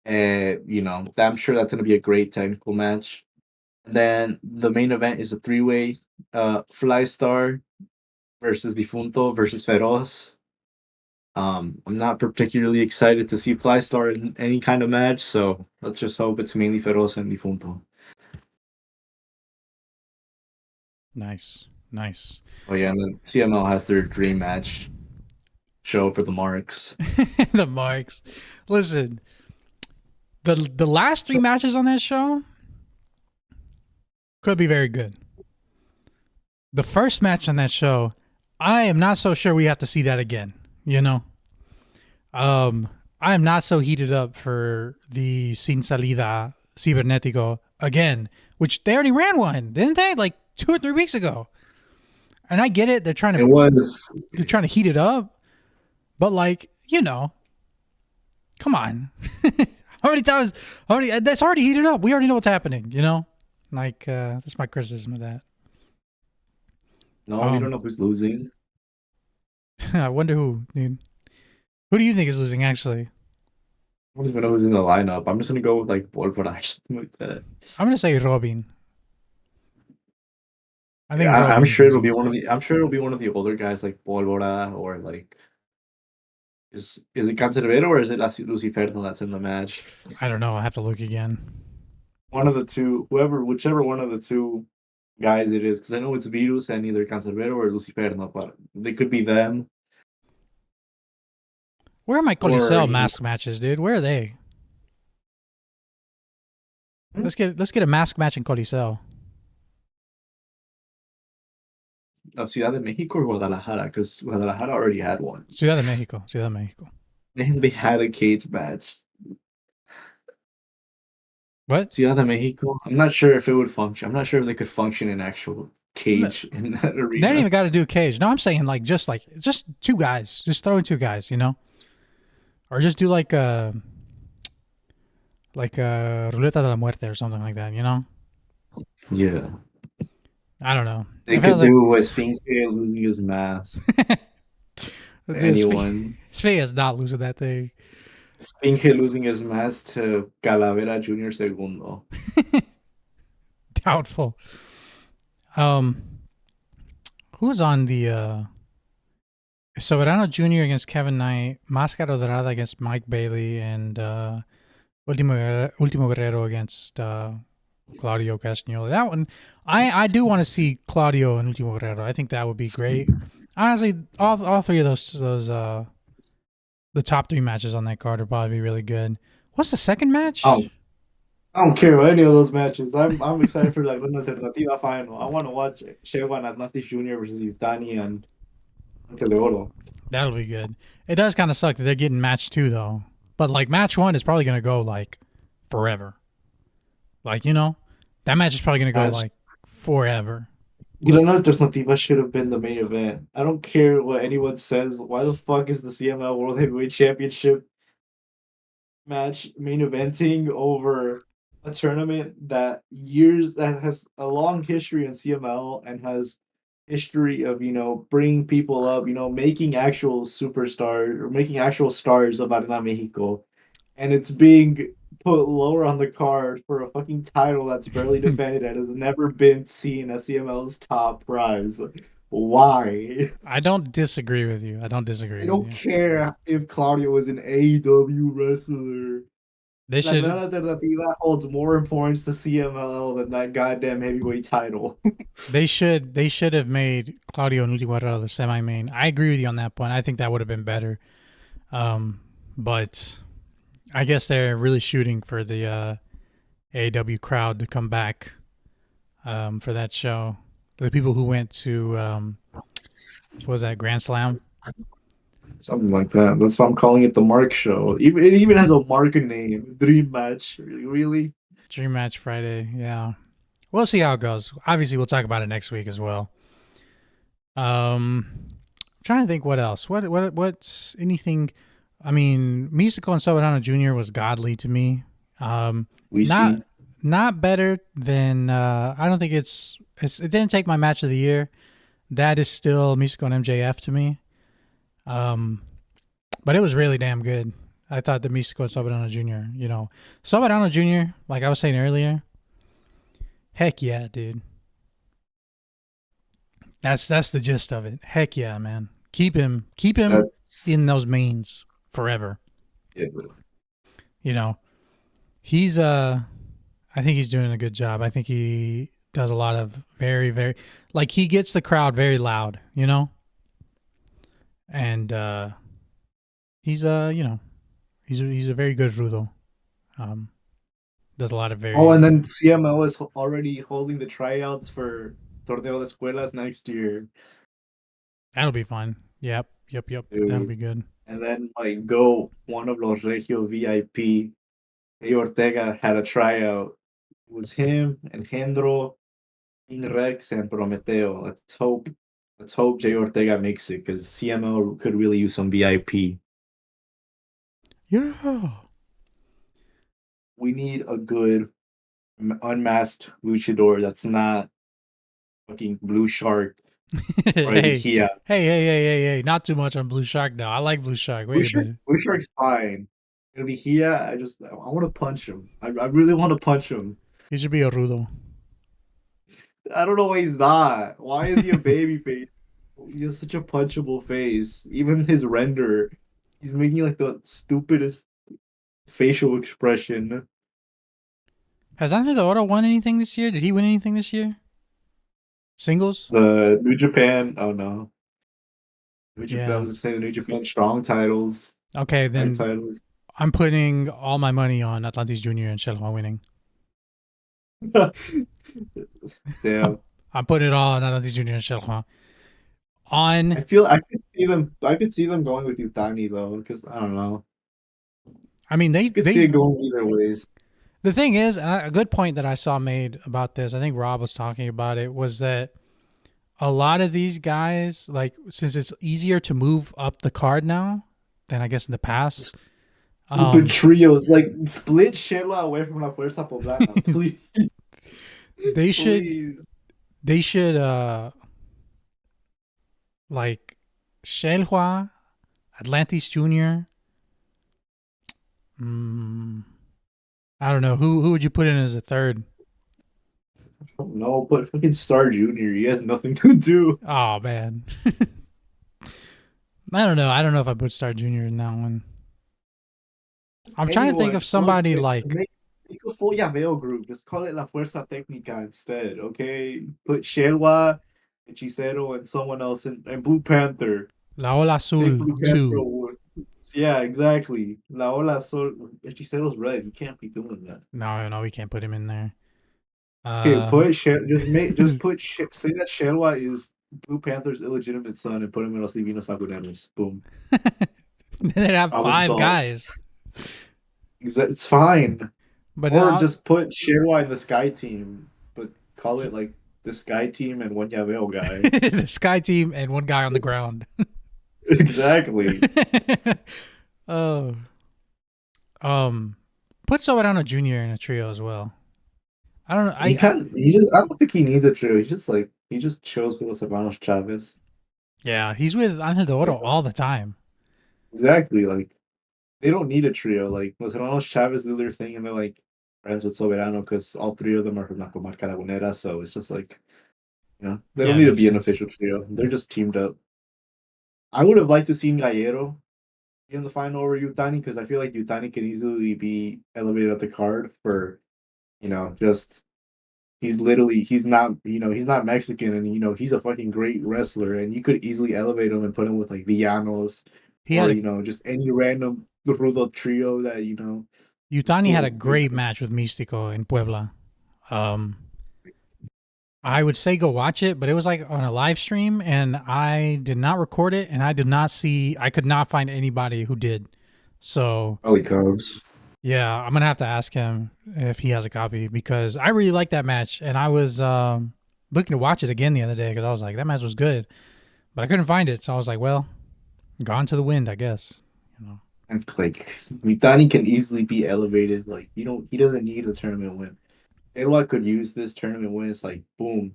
I'm sure that's going to be a great technical match. And then the main event is a three-way Flystar versus Difunto versus Feroz. I'm not particularly excited to see Flystar in any kind of match, so let's just hope it's mainly Feroz and Difunto. Nice. Oh yeah, and then CML has their dream match show for the Marks. The Marks. Listen, the last three matches on that show could be very good. The first match on that show, I am not so sure we have to see that again. You know, I am not so heated up for the Sin Salida Cibernetico again, which they already ran one, didn't they? Like 2 or 3 weeks ago. And I get it; they're trying to heat it up, but like come on. How many times? That's already heated up. We already know what's happening. Like that's my criticism of that. No, we don't know who's losing. I wonder who, dude. Who do you think is losing? Actually, I don't even know who's in the lineup. I'm just gonna go with like Bolford, something like that. I'm gonna say Robin. I think I'm Robin's sure it'll losing. be one of the. I'm sure it'll be one of the older guys like Pólvora or like. Is it Cancerbero or is it Luciferno that's in the match? I don't know. I have to look again. One of the two, whichever one of the two guys it is, because I know it's Virus and either Cancerbero or Luciferno, but they could be them. Where are my Or, Coliseo mask matches, dude? Where are they? Let's get a mask match in Coliseo. Of Ciudad de Mexico or Guadalajara, because Guadalajara already had one. Ciudad de Mexico. They had a cage match. What? Ciudad de Mexico. I'm not sure if it would function. I'm not sure if they could function in actual cage in that They arena. don't even got to do a cage. No, I'm saying just two guys. Just throw in two guys, or just do like a Ruleta de la Muerte or something like that. Yeah. I don't know. They could do Esfinge losing his mask. Anyone. Sphinx is not losing that thing. Esfinge losing his mask to Calavera Junior Segundo. Doubtful. Who's on the Soberano Jr. against Kevin Knight, Máscara Dorada against Mike Bailey, and Último Guerrero against Claudio Castagnoli. That one, I do want to see Claudio and Último Guerrero. I think that would be great. Honestly, all three of those the top three matches on that card would probably be really good. What's the second match? Oh, I don't care about any of those matches. I'm excited for like una alternativa final. I want to watch Shewan Atlantis Jr. versus Yutani and Ángel de Oro. That'll be good. It does kind of suck that they're getting match 2 though. But like match 1 is probably gonna go like forever. Like that match is probably gonna go like forever. Gran Alternativa should have been the main event. I don't care what anyone says. Why the fuck is the CML World Heavyweight Championship match main eventing over a tournament that has a long history in CML and has history of, bringing people up, making actual superstars or making actual stars of Arena Mexico, and it's being put lower on the card for a fucking title that's barely defended and has never been seen as CML's top prize. Why? I don't disagree with you. I don't disagree I with don't you. care if Claudio was an AEW wrestler. They La should Gran Alternativa holds more importance to CMLL than that goddamn heavyweight title. they should have made Claudio and Lucha Guerra the semi main. I agree with you on that point. I think that would have been better. But I guess they're really shooting for the AEW crowd to come back for that show. The people who went to what was that, Grand Slam? Something like that. That's why I'm calling it the Mark Show. It even has a Mark name. Dream Match. Really? Dream Match Friday. Yeah, we'll see how it goes. Obviously, we'll talk about it next week as well. Trying to think what else. What's anything? I mean, Místico and Soberano Jr. was godly to me. We Not see. not better than I don't think it didn't take my match of the year. That is still Místico and MJF to me. But it was really damn good. I thought the Místico and Soberano Jr., Soberano Jr., like I was saying earlier, heck yeah, dude. That's the gist of it. Heck yeah, man. Keep him That's in those mains forever. yeah. He's I think he's doing a good job. I think he does a lot of very, very, like, he gets the crowd very loud, and he's he's a very good rudo. Does a lot of very. Oh, and then CML is already holding the tryouts for Torneo de Escuelas next year. That'll be fun. Yep. Dude. That'll be good. And then go one of los Regio VIP. Jay Ortega had a tryout. It was him, Engendro, King Rex, and Prometeo. Let's hope Jay Ortega makes it, because CML could really use some VIP. Yeah. We need a good unmasked luchador that's not fucking Blue Shark or Hey, Vigía. hey! Not too much on Blue Shark now. I like Blue Shark. Wait a minute. Blue Shark's fine. Vigía, I want to punch him. I really want to punch him. He should be a rudo. I don't know why he's not. Why is he a baby face? He has such a punchable face. Even his render, he's making like the stupidest facial expression. Has Andre the Oro won anything this year? Did he win anything this year? Singles? The New Japan, oh no. Yeah. I was saying the New Japan strong titles. Okay, then Titles. I'm putting all my money on Atlantis Jr. and Shelhua winning. Damn. I'm putting it all on Atlantis Jr. and Shelhua. I could see them going with Utani though, because I don't know. I mean, I could see it going either ways. The thing is, a good point that I saw made about this, I think Rob was talking about it, was that a lot of these guys, like, since it's easier to move up the card now than I guess in the past. The trios, like, split Shela away from La Fuerza Poblana, please. They should like Shelhua, Atlantis Jr. I don't know. Who would you put in as a third? No, but fucking Star Junior. He has nothing to do. Oh man. I don't know. I don't know if I put Star Jr. in that one. I'm trying to think of somebody make a full Yaveo group. Just call it La Fuerza Técnica instead, okay? Put Shelwa, Hechicero, and someone else in, and Blue Panther. La Ola Azul too. Yeah, exactly. La Ola Azul. Hechicero's red. He can't be doing that. No, we can't put him in there. Okay, say that Shelwa is Blue Panther's illegitimate son and put him in Los Divinos Agudanos. Boom. They'd have 5 guys. It's fine. But just put Sherwa in the Sky Team, but call it like the Sky Team and one Yaveo guy. The Sky Team and one guy on the ground. Exactly. Oh. Put Soberano Jr. in a trio as well. I don't know. I don't think he needs a trio. He's just like He just chills with Los Hermanos Chavez. Yeah, he's with Angel de Oro all the time. Exactly. Like they don't need a trio. Like Los Hermanos Chavez do their thing, and they're like friends with Soberano because all three of them are from La Comarca Lagunera. So it's just like, they Yeah, don't it need to makes be an sense. official trio. They're just teamed up. I would have liked to see Gallero in the final over Yutani because I feel like Yutani can easily be elevated up the card for, just he's not Mexican, and he's a fucking great wrestler, and you could easily elevate him and put him with like Villanos He had or a just any random Rudo trio that Yutani had a will, great match with Místico in Puebla. I would say go watch it, but it was like on a live stream, and I did not record it, and I could not find anybody who did. So Holy Cubs. yeah, I'm gonna have to ask him if he has a copy because I really liked that match, and I was looking to watch it again the other day because I was like that match was good, but I couldn't find it, so I was like, well, gone to the wind, I guess. And like Yutani can easily be elevated. Like he doesn't need a tournament win. Edward could use this tournament win. It's like boom,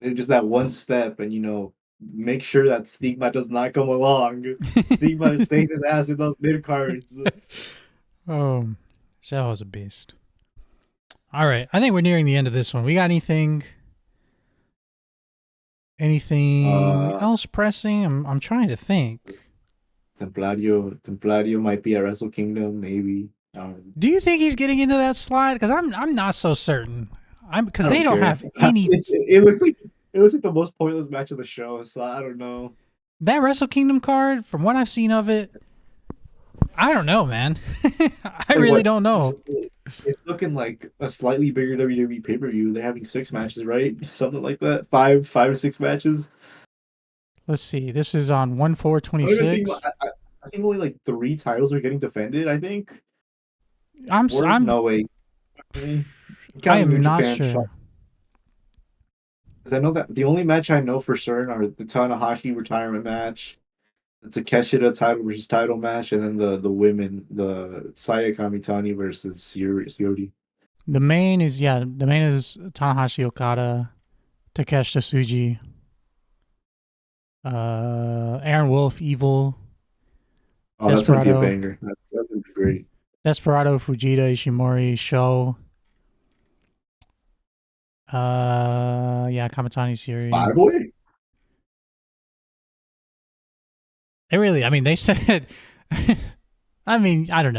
and just that one step, and make sure that Stigma does not come along. Stigma stays his ass in those mid cards. Oh, that was a beast. All right, I think we're nearing the end of this one. We got anything else pressing? I'm trying to think. Templario might be at Wrestle Kingdom, maybe. Do you think he's getting into that slide? Because I'm not so certain. Because they don't have any. It looks like the most pointless match of the show, so I don't know. That Wrestle Kingdom card, from what I've seen of it, I don't know, man. I really don't know. It's looking like a slightly bigger WWE pay per view. They're having 6 matches, right? Something like that. 5 or 6 matches. Let's see. This is on 1/4/26. I think only like 3 titles are getting defended. I think. No way. I am not sure. Because I know that the only match I know for certain are the Tanahashi retirement match, the Takeshita title versus title match, and then the women, the Saya Kamitani versus Shiori. The main is Tanahashi Okada, Takeshita Tsuji, Aaron Wolf, Evil. Oh, that's gonna be a banger. That's gonna be great. Desperado, Fujita, Ishimori, Sho. Kamitani series. 5-way? They said. I don't know. I don't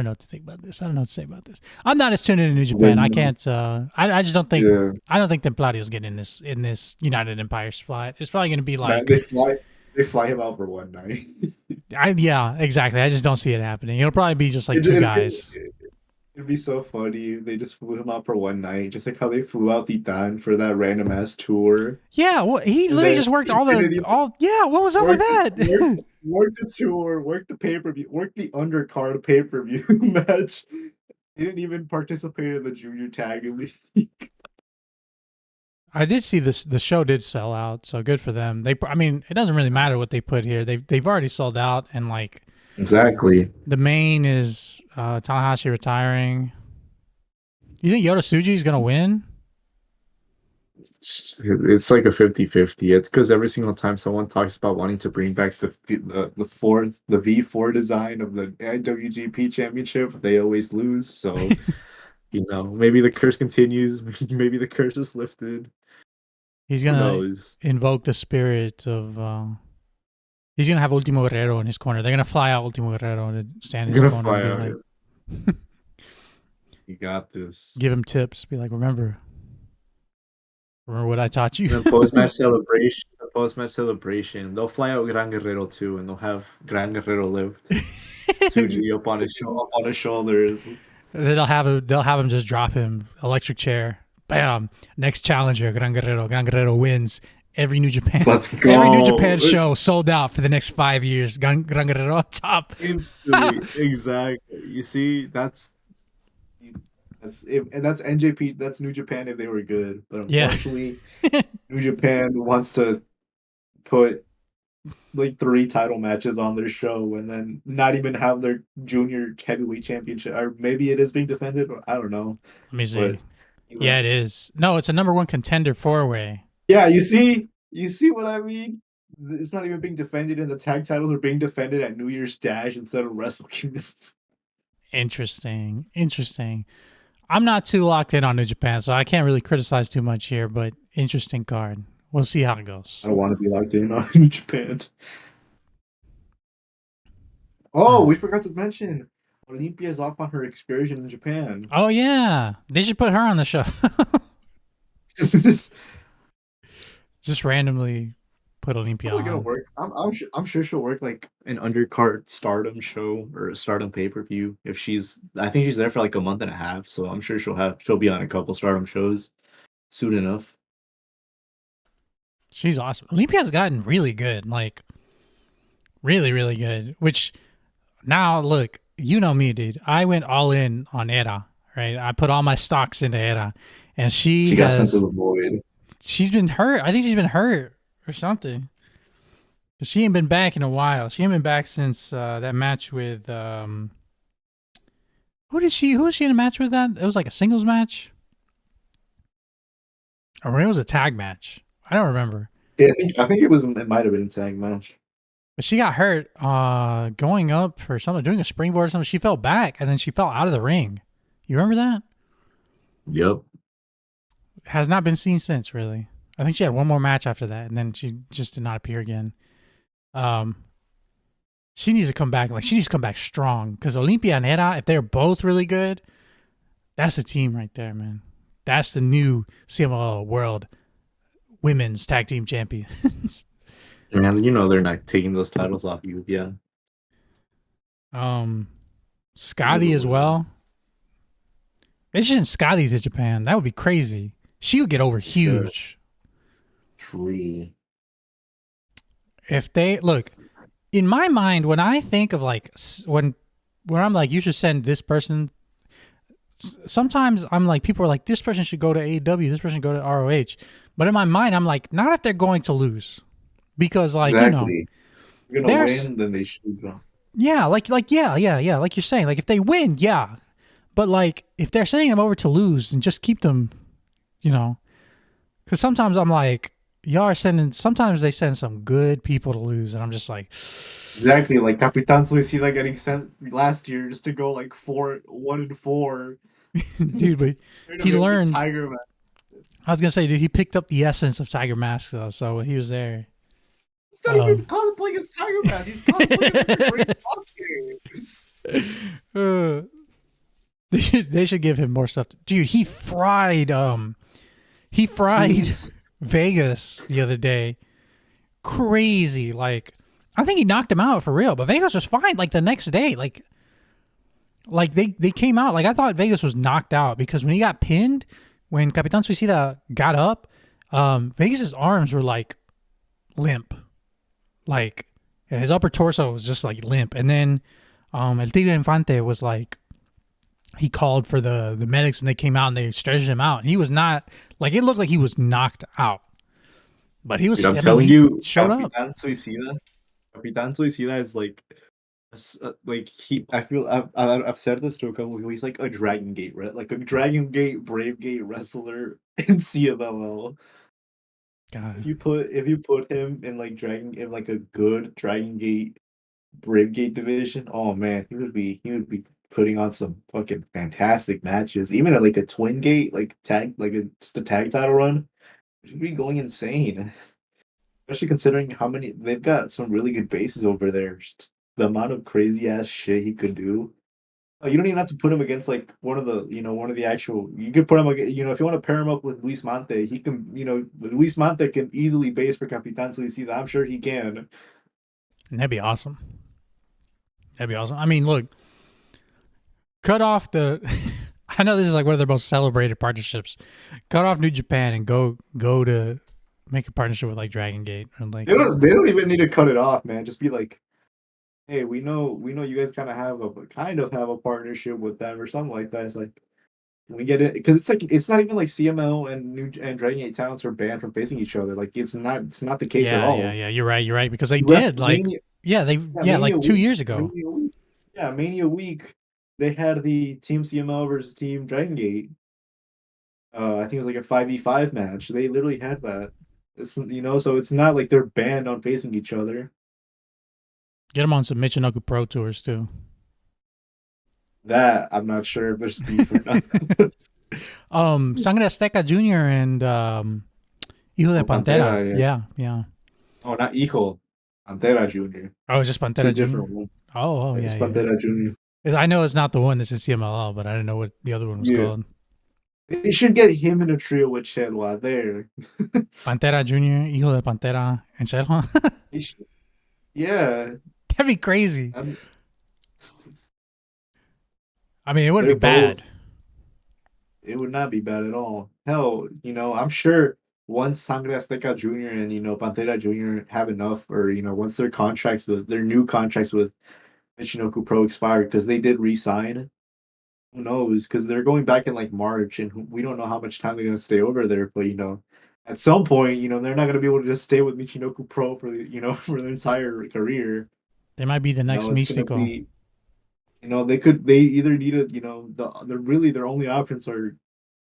know what to think about this. I don't know what to say about this. I'm not as tuned into New Japan. I can't. I just don't think. Yeah. I don't think Templario's getting in this United Empire spot. It's probably going to be like they fly him out for one night. Exactly. I just don't see it happening. It'll probably be just like 2 guys. It'd be so funny if they just flew him out for one night, just like how they flew out Titan for that random ass tour. Yeah, well, he literally just worked all. Yeah, what was up with that? Worked the tour, worked the pay per view, worked the undercard pay per view match. He didn't even participate in the junior tag league. I did see this. The show did sell out, so good for them. It doesn't really matter what they put here. They've already sold out, and like. Exactly. The main is Tanahashi retiring. You think Yota Tsuji is going to win? It's like a 50-50. It's because every single time someone talks about wanting to bring back the V4 design of the IWGP Championship, they always lose. So, maybe the curse continues. Maybe the curse is lifted. He's going to invoke the spirit of... He's going to have Ultimo Guerrero in his corner. They're going to fly out Ultimo Guerrero and stand in his corner and be like... You got this. Give him tips. Be like, remember what I taught you. The post-match celebration, they'll fly out Gran Guerrero too, and they'll have Gran Guerrero lift Tsuji up on his shoulders. They'll have him just drop him, electric chair. Bam! Next challenger, Gran Guerrero. Gran Guerrero wins. Every New Japan, Let's go. Every New Japan show sold out for the next 5 years. Gran Guerrero on top. Instantly, exactly. You see, that's NJP. That's New Japan if they were good, but unfortunately, New Japan wants to put like 3 title matches on their show and then not even have their junior heavyweight championship, or maybe it is being defended. I don't know. Let me see. But, it is. No, it's a number 1 contender 4-way. Yeah, you see what I mean? It's not even being defended, and the tag titles are being defended at New Year's Dash instead of Wrestle Kingdom. Interesting. Interesting. I'm not too locked in on New Japan, so I can't really criticize too much here, but interesting card. We'll see how it goes. I don't want to be locked in on New Japan. Oh, Hmm. we forgot to mention Olympia's off on her excursion in Japan. Oh yeah, they should put her on the show. This Just randomly put Olympia probably gonna on. work. I'm sure she'll work like an undercard Stardom show or a Stardom pay per view if she's. I think she's there for like a month and a half, so I'm sure she'll be on a couple Stardom shows soon enough. She's awesome. Olympia's gotten really good, like really, really good. Which now, look, you know me, dude. I went all in on Era, right? I put all my stocks into Era, and She got sent to the void. she's been hurt. I think she's been hurt or something. She ain't been back in a while. She ain't been back since that match with who was she in a match with that? It was like a singles match? Or it was a tag match. I don't remember. Yeah, I think it might have been a tag match. But she got hurt going up for something, doing a springboard or something. She fell back and then she fell out of the ring. You remember that? Yep. Has not been seen since, really. I think she had one more match after that, and then she just did not appear again. She needs to come back. Like, she needs to come back strong because Olympia and Hera, if they're both really good, that's a team right there, man. That's the new CMLL World Women's Tag Team Champions. Man, you know they're not taking those titles off you. Yeah. Scotty as well. They should send Scotty to Japan. That would be crazy. She would get over huge. True. If they look in my mind, when I think of like when I'm like, you should send this person. Sometimes I'm like, people are like, this person should go to AEW, this person should go to ROH. But in my mind, I'm like, not if they're going to lose, because like Exactly. You're gonna there's win, then they should go. yeah, like yeah, like you're saying, like if they win, yeah, but like if they're sending them over to lose, then just keep them, because sometimes I'm like, y'all are sending. Sometimes they send some good people to lose, and I'm just like, Exactly, like Capitan Suicida getting sent last year just to go like 1-4. dude, but he learned. Tiger Mask. I was gonna say, dude, he picked up the essence of Tiger Mask though, so he was there. He's not even cosplaying as Tiger Mask. He's cosplaying as great costumes. They should give him more stuff. Dude, he fried Vegas the other day. Crazy. Like, I think he knocked him out for real, but Vegas was fine like the next day. Like they came out. Like, I thought Vegas was knocked out because when he got pinned, when Capitan Suicida got up, Vegas's arms were like limp. Like, and his upper torso was just like limp. And then El Tigre Infante was like, he called for the medics and they came out and they stretched him out. And he was not, like, it looked like he was knocked out. But he was, Dude, I'm telling you, showed up. Capitan Suicida is like I've said this to a couple of people. He's like a Dragon Gate, right? Like a Dragon Gate, Brave Gate wrestler in CMLL. God. If you put him in like a good Dragon Gate, Brave Gate division, oh man, he would be putting on some fucking fantastic matches. Even at like a Twin Gate, like tag, just a tag title run, he'd be going insane. Especially considering how many they've got some really good bases over there. Just the amount of crazy ass shit he could do. You don't even have to put him against like one of the actual. You could put him if you want to pair him up with Luis Mante, he can. Luis Mante can easily base for Capitan Suicida. I'm sure he can. That'd be awesome. That'd be awesome. I mean, look, cut off the. I know this is like one of their most celebrated partnerships. Cut off New Japan and go to make a partnership with like Dragon Gate or like. They don't even need to cut it off, man. Just be like, hey, we know you guys kind of have a partnership with them or something like that. It's like we get it because it's not even like CML and Dragon Gate talents are banned from facing each other. Like it's not the case at all. Yeah. You're right because they did like like 2 years ago. Mania Week, they had the Team CML versus Team Dragon Gate. I think it was like a 5v5 match. They literally had that. It's so it's not like they're banned on facing each other. Get him on some Michinoku Pro tours too. That I'm not sure if there's beef or not. Sangre Azteca Jr. and Hijo de Oh, Pantera, Pantera. yeah. Yeah. Oh, not Hijo, Pantera Jr. Oh, it's just Two Pantera Jr. different ones. Oh, It's yeah. Pantera Jr. I know it's not the one that's in CMLL, but I didn't know what the other one was Yeah, called. they should get him in a trio with Chelwa there. Pantera Jr., Hijo de Pantera, and Sherman. They should- Yeah, That'd be crazy. I'm, I mean, it wouldn't they're be bad. both. It would not be bad at all. Hell, I'm sure once Sangre Azteca Jr. and Pantera Jr. have enough, or once their new contracts with Michinoku Pro expire, because they did re-sign. Who knows? Because they're going back in like March, and we don't know how much time they're gonna stay over there. But at some point, they're not gonna be able to just stay with Michinoku Pro for the for their entire career. They might be the next It's gonna Mystico. be, they either need to, they're really their only options are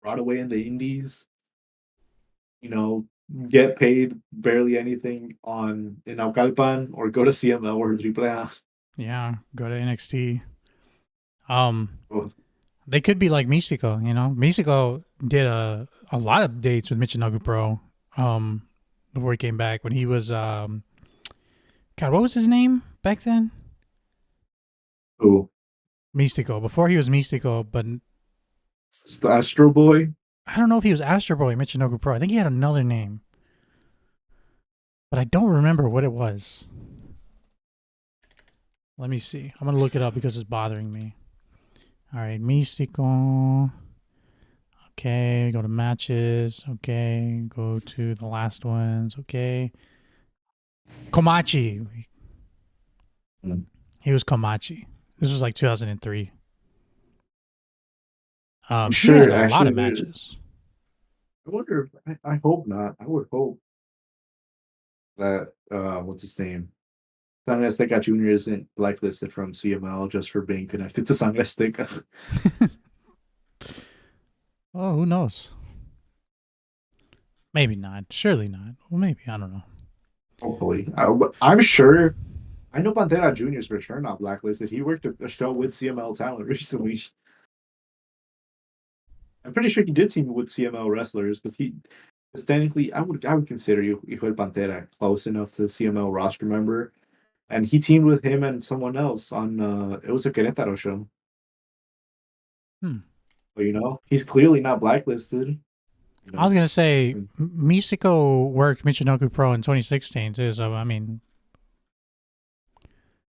right away in the indies, get paid barely anything in Naucalpan, or go to CML or AAA. Yeah, go to NXT. Oh, They could be like Mystico, Mystico did a lot of dates with Michinoku Pro before he came back, when he was God, what was his name back then? who? Mystico. Before he was Mystico, but It's the Astro Boy. I don't know if he was Astro Boy Michinoku Pro. I think he had another name, but I don't remember what it was. Let me see. I'm gonna look it up because it's bothering me. All right, Mystico. Okay, go to matches. Okay, go to the last ones. Okay, Komachi. He was Komachi. This was like 2003. I'm He had sure, a lot actually, of matches. I wonder. I hope not. I would hope that what's his name? San Azteca Jr. isn't blacklisted from CML just for being connected to San Azteca. Oh, who knows? Maybe not. Surely not. Well, maybe. I don't know. Hopefully, I'm sure. I know Pantera Jr. is for sure not blacklisted. He worked a show with CML talent recently. I'm pretty sure he did team with CML wrestlers because technically, I would consider Hijo de Pantera close enough to CML roster member, and he teamed with him and someone else on it was a Querétaro show. But he's clearly not blacklisted. I was gonna say Mystico worked Michinoku Pro in 2016 too. So I mean,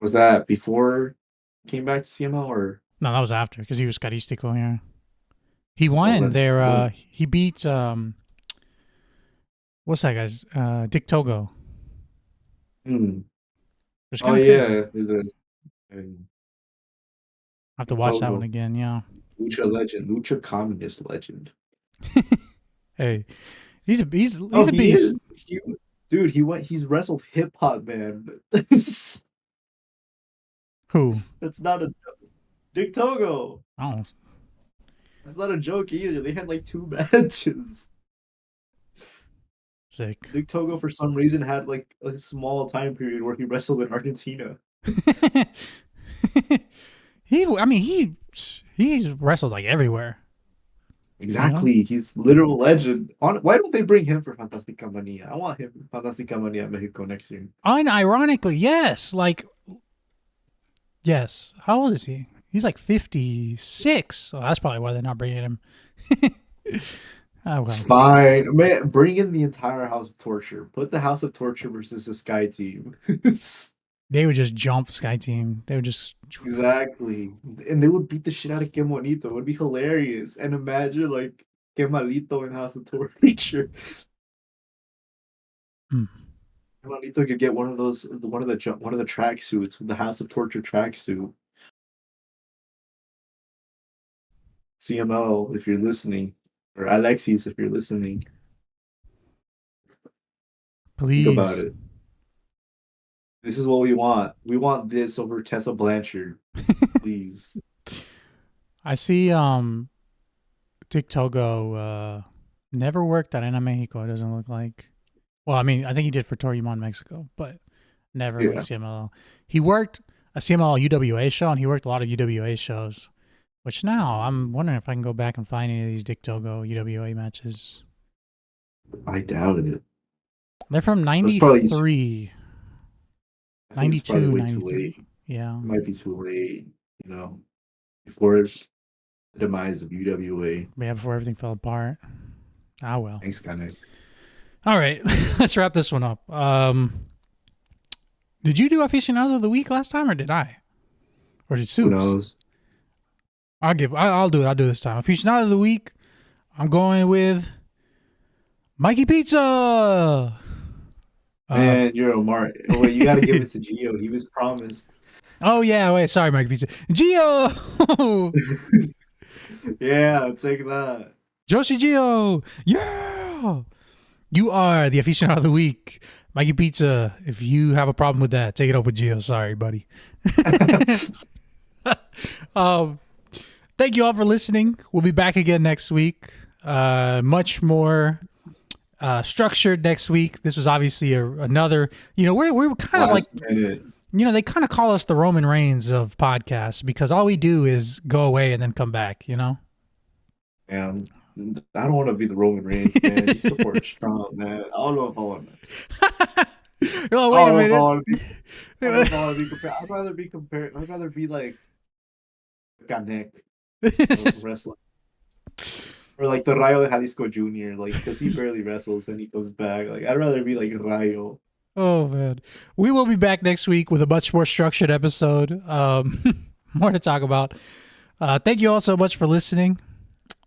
was that before he came back to CML or? no, that was after because he was Caristico here. He won there. He beat what's that guy's Dick Togo. It's Oh kind of crazy. yeah, it is. And I have to watch that one again. Yeah. Lucha legend, Lucha communist legend. Hey, he's a beast. Dude, he's wrestled hip hop, man. Who? That's not a Dick Togo. Oh, That's not a joke either. They had like 2 matches. sick. Dick Togo for some reason had like a small time period where he wrestled in Argentina. He's wrestled like everywhere. Exactly. He's literal legend. Why don't they bring him for Fantastica Mania? I want him Fantastica Mania Mexico next year. Unironically, yes. Yes. How old is he? He's like 56. So that's probably why they're not bringing him. It's fine. Man, bring in the entire House of Torture. Put the House of Torture versus the Sky Team. They would just jump Sky Team. They would just... Exactly. And they would beat the shit out of Qué Bonito. It would be hilarious. And imagine, like, Qué Malito in House of Torture. Qué Malito could get one of the track suits, the House of Torture tracksuit. CML, if you're listening. Or Alexis, if you're listening. Please. Think about it. This is what we want. We want this over Tessa Blanchard. Please. I see Dick Togo never worked at Arena Mexico, it doesn't look like. Well, I mean, I think he did for Toriyama in Mexico, but never like Yeah. CMLL. He worked a CMLL UWA show, and he worked a lot of UWA shows. Which now I'm wondering if I can go back and find any of these Dick Togo UWA matches. I doubt it. They're from That's probably- 93, I think it's probably 92, way too 93. late. Yeah. It might be too late, before the demise of UWA. Yeah, before everything fell apart. Ah, well. Thanks, Connect. All right, let's wrap this one up. Did you do Aficionado of the Week last time, or did I? Or did Who Soups? knows? I'll do it. I'll do this time. Aficionado of the Week, I'm going with Mikey Pizza. Man, you're a Mark. Oh, wait, you got to give it to Gio. He was promised. Oh, yeah, wait, sorry, Mikey Pizza. Gio! Yeah, take that. Joshi Gio! Yeah! You are the Aficionado of the Week. Mikey Pizza, if you have a problem with that, take it up with Gio. Sorry, buddy. Thank you all for listening. We'll be back again next week. Much more structured next week. This was obviously another, we're kind of like, Minute. they kind of call us the Roman Reigns of podcasts because all we do is go away and then come back, Man, I don't want to be the Roman Reigns, man. You support Trump, man. I don't know if I want to. Oh, wait a minute. I'd rather be compared. I'd rather be like Canek wrestling, or like the Rayo de Jalisco Jr. Like, because he barely wrestles and he comes back. Like, I'd rather be like Rayo. Oh man, we will be back next week with a much more structured episode. More to talk about. Thank you all so much for listening.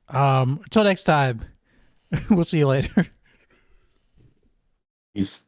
Until next time, we'll see you later. Peace.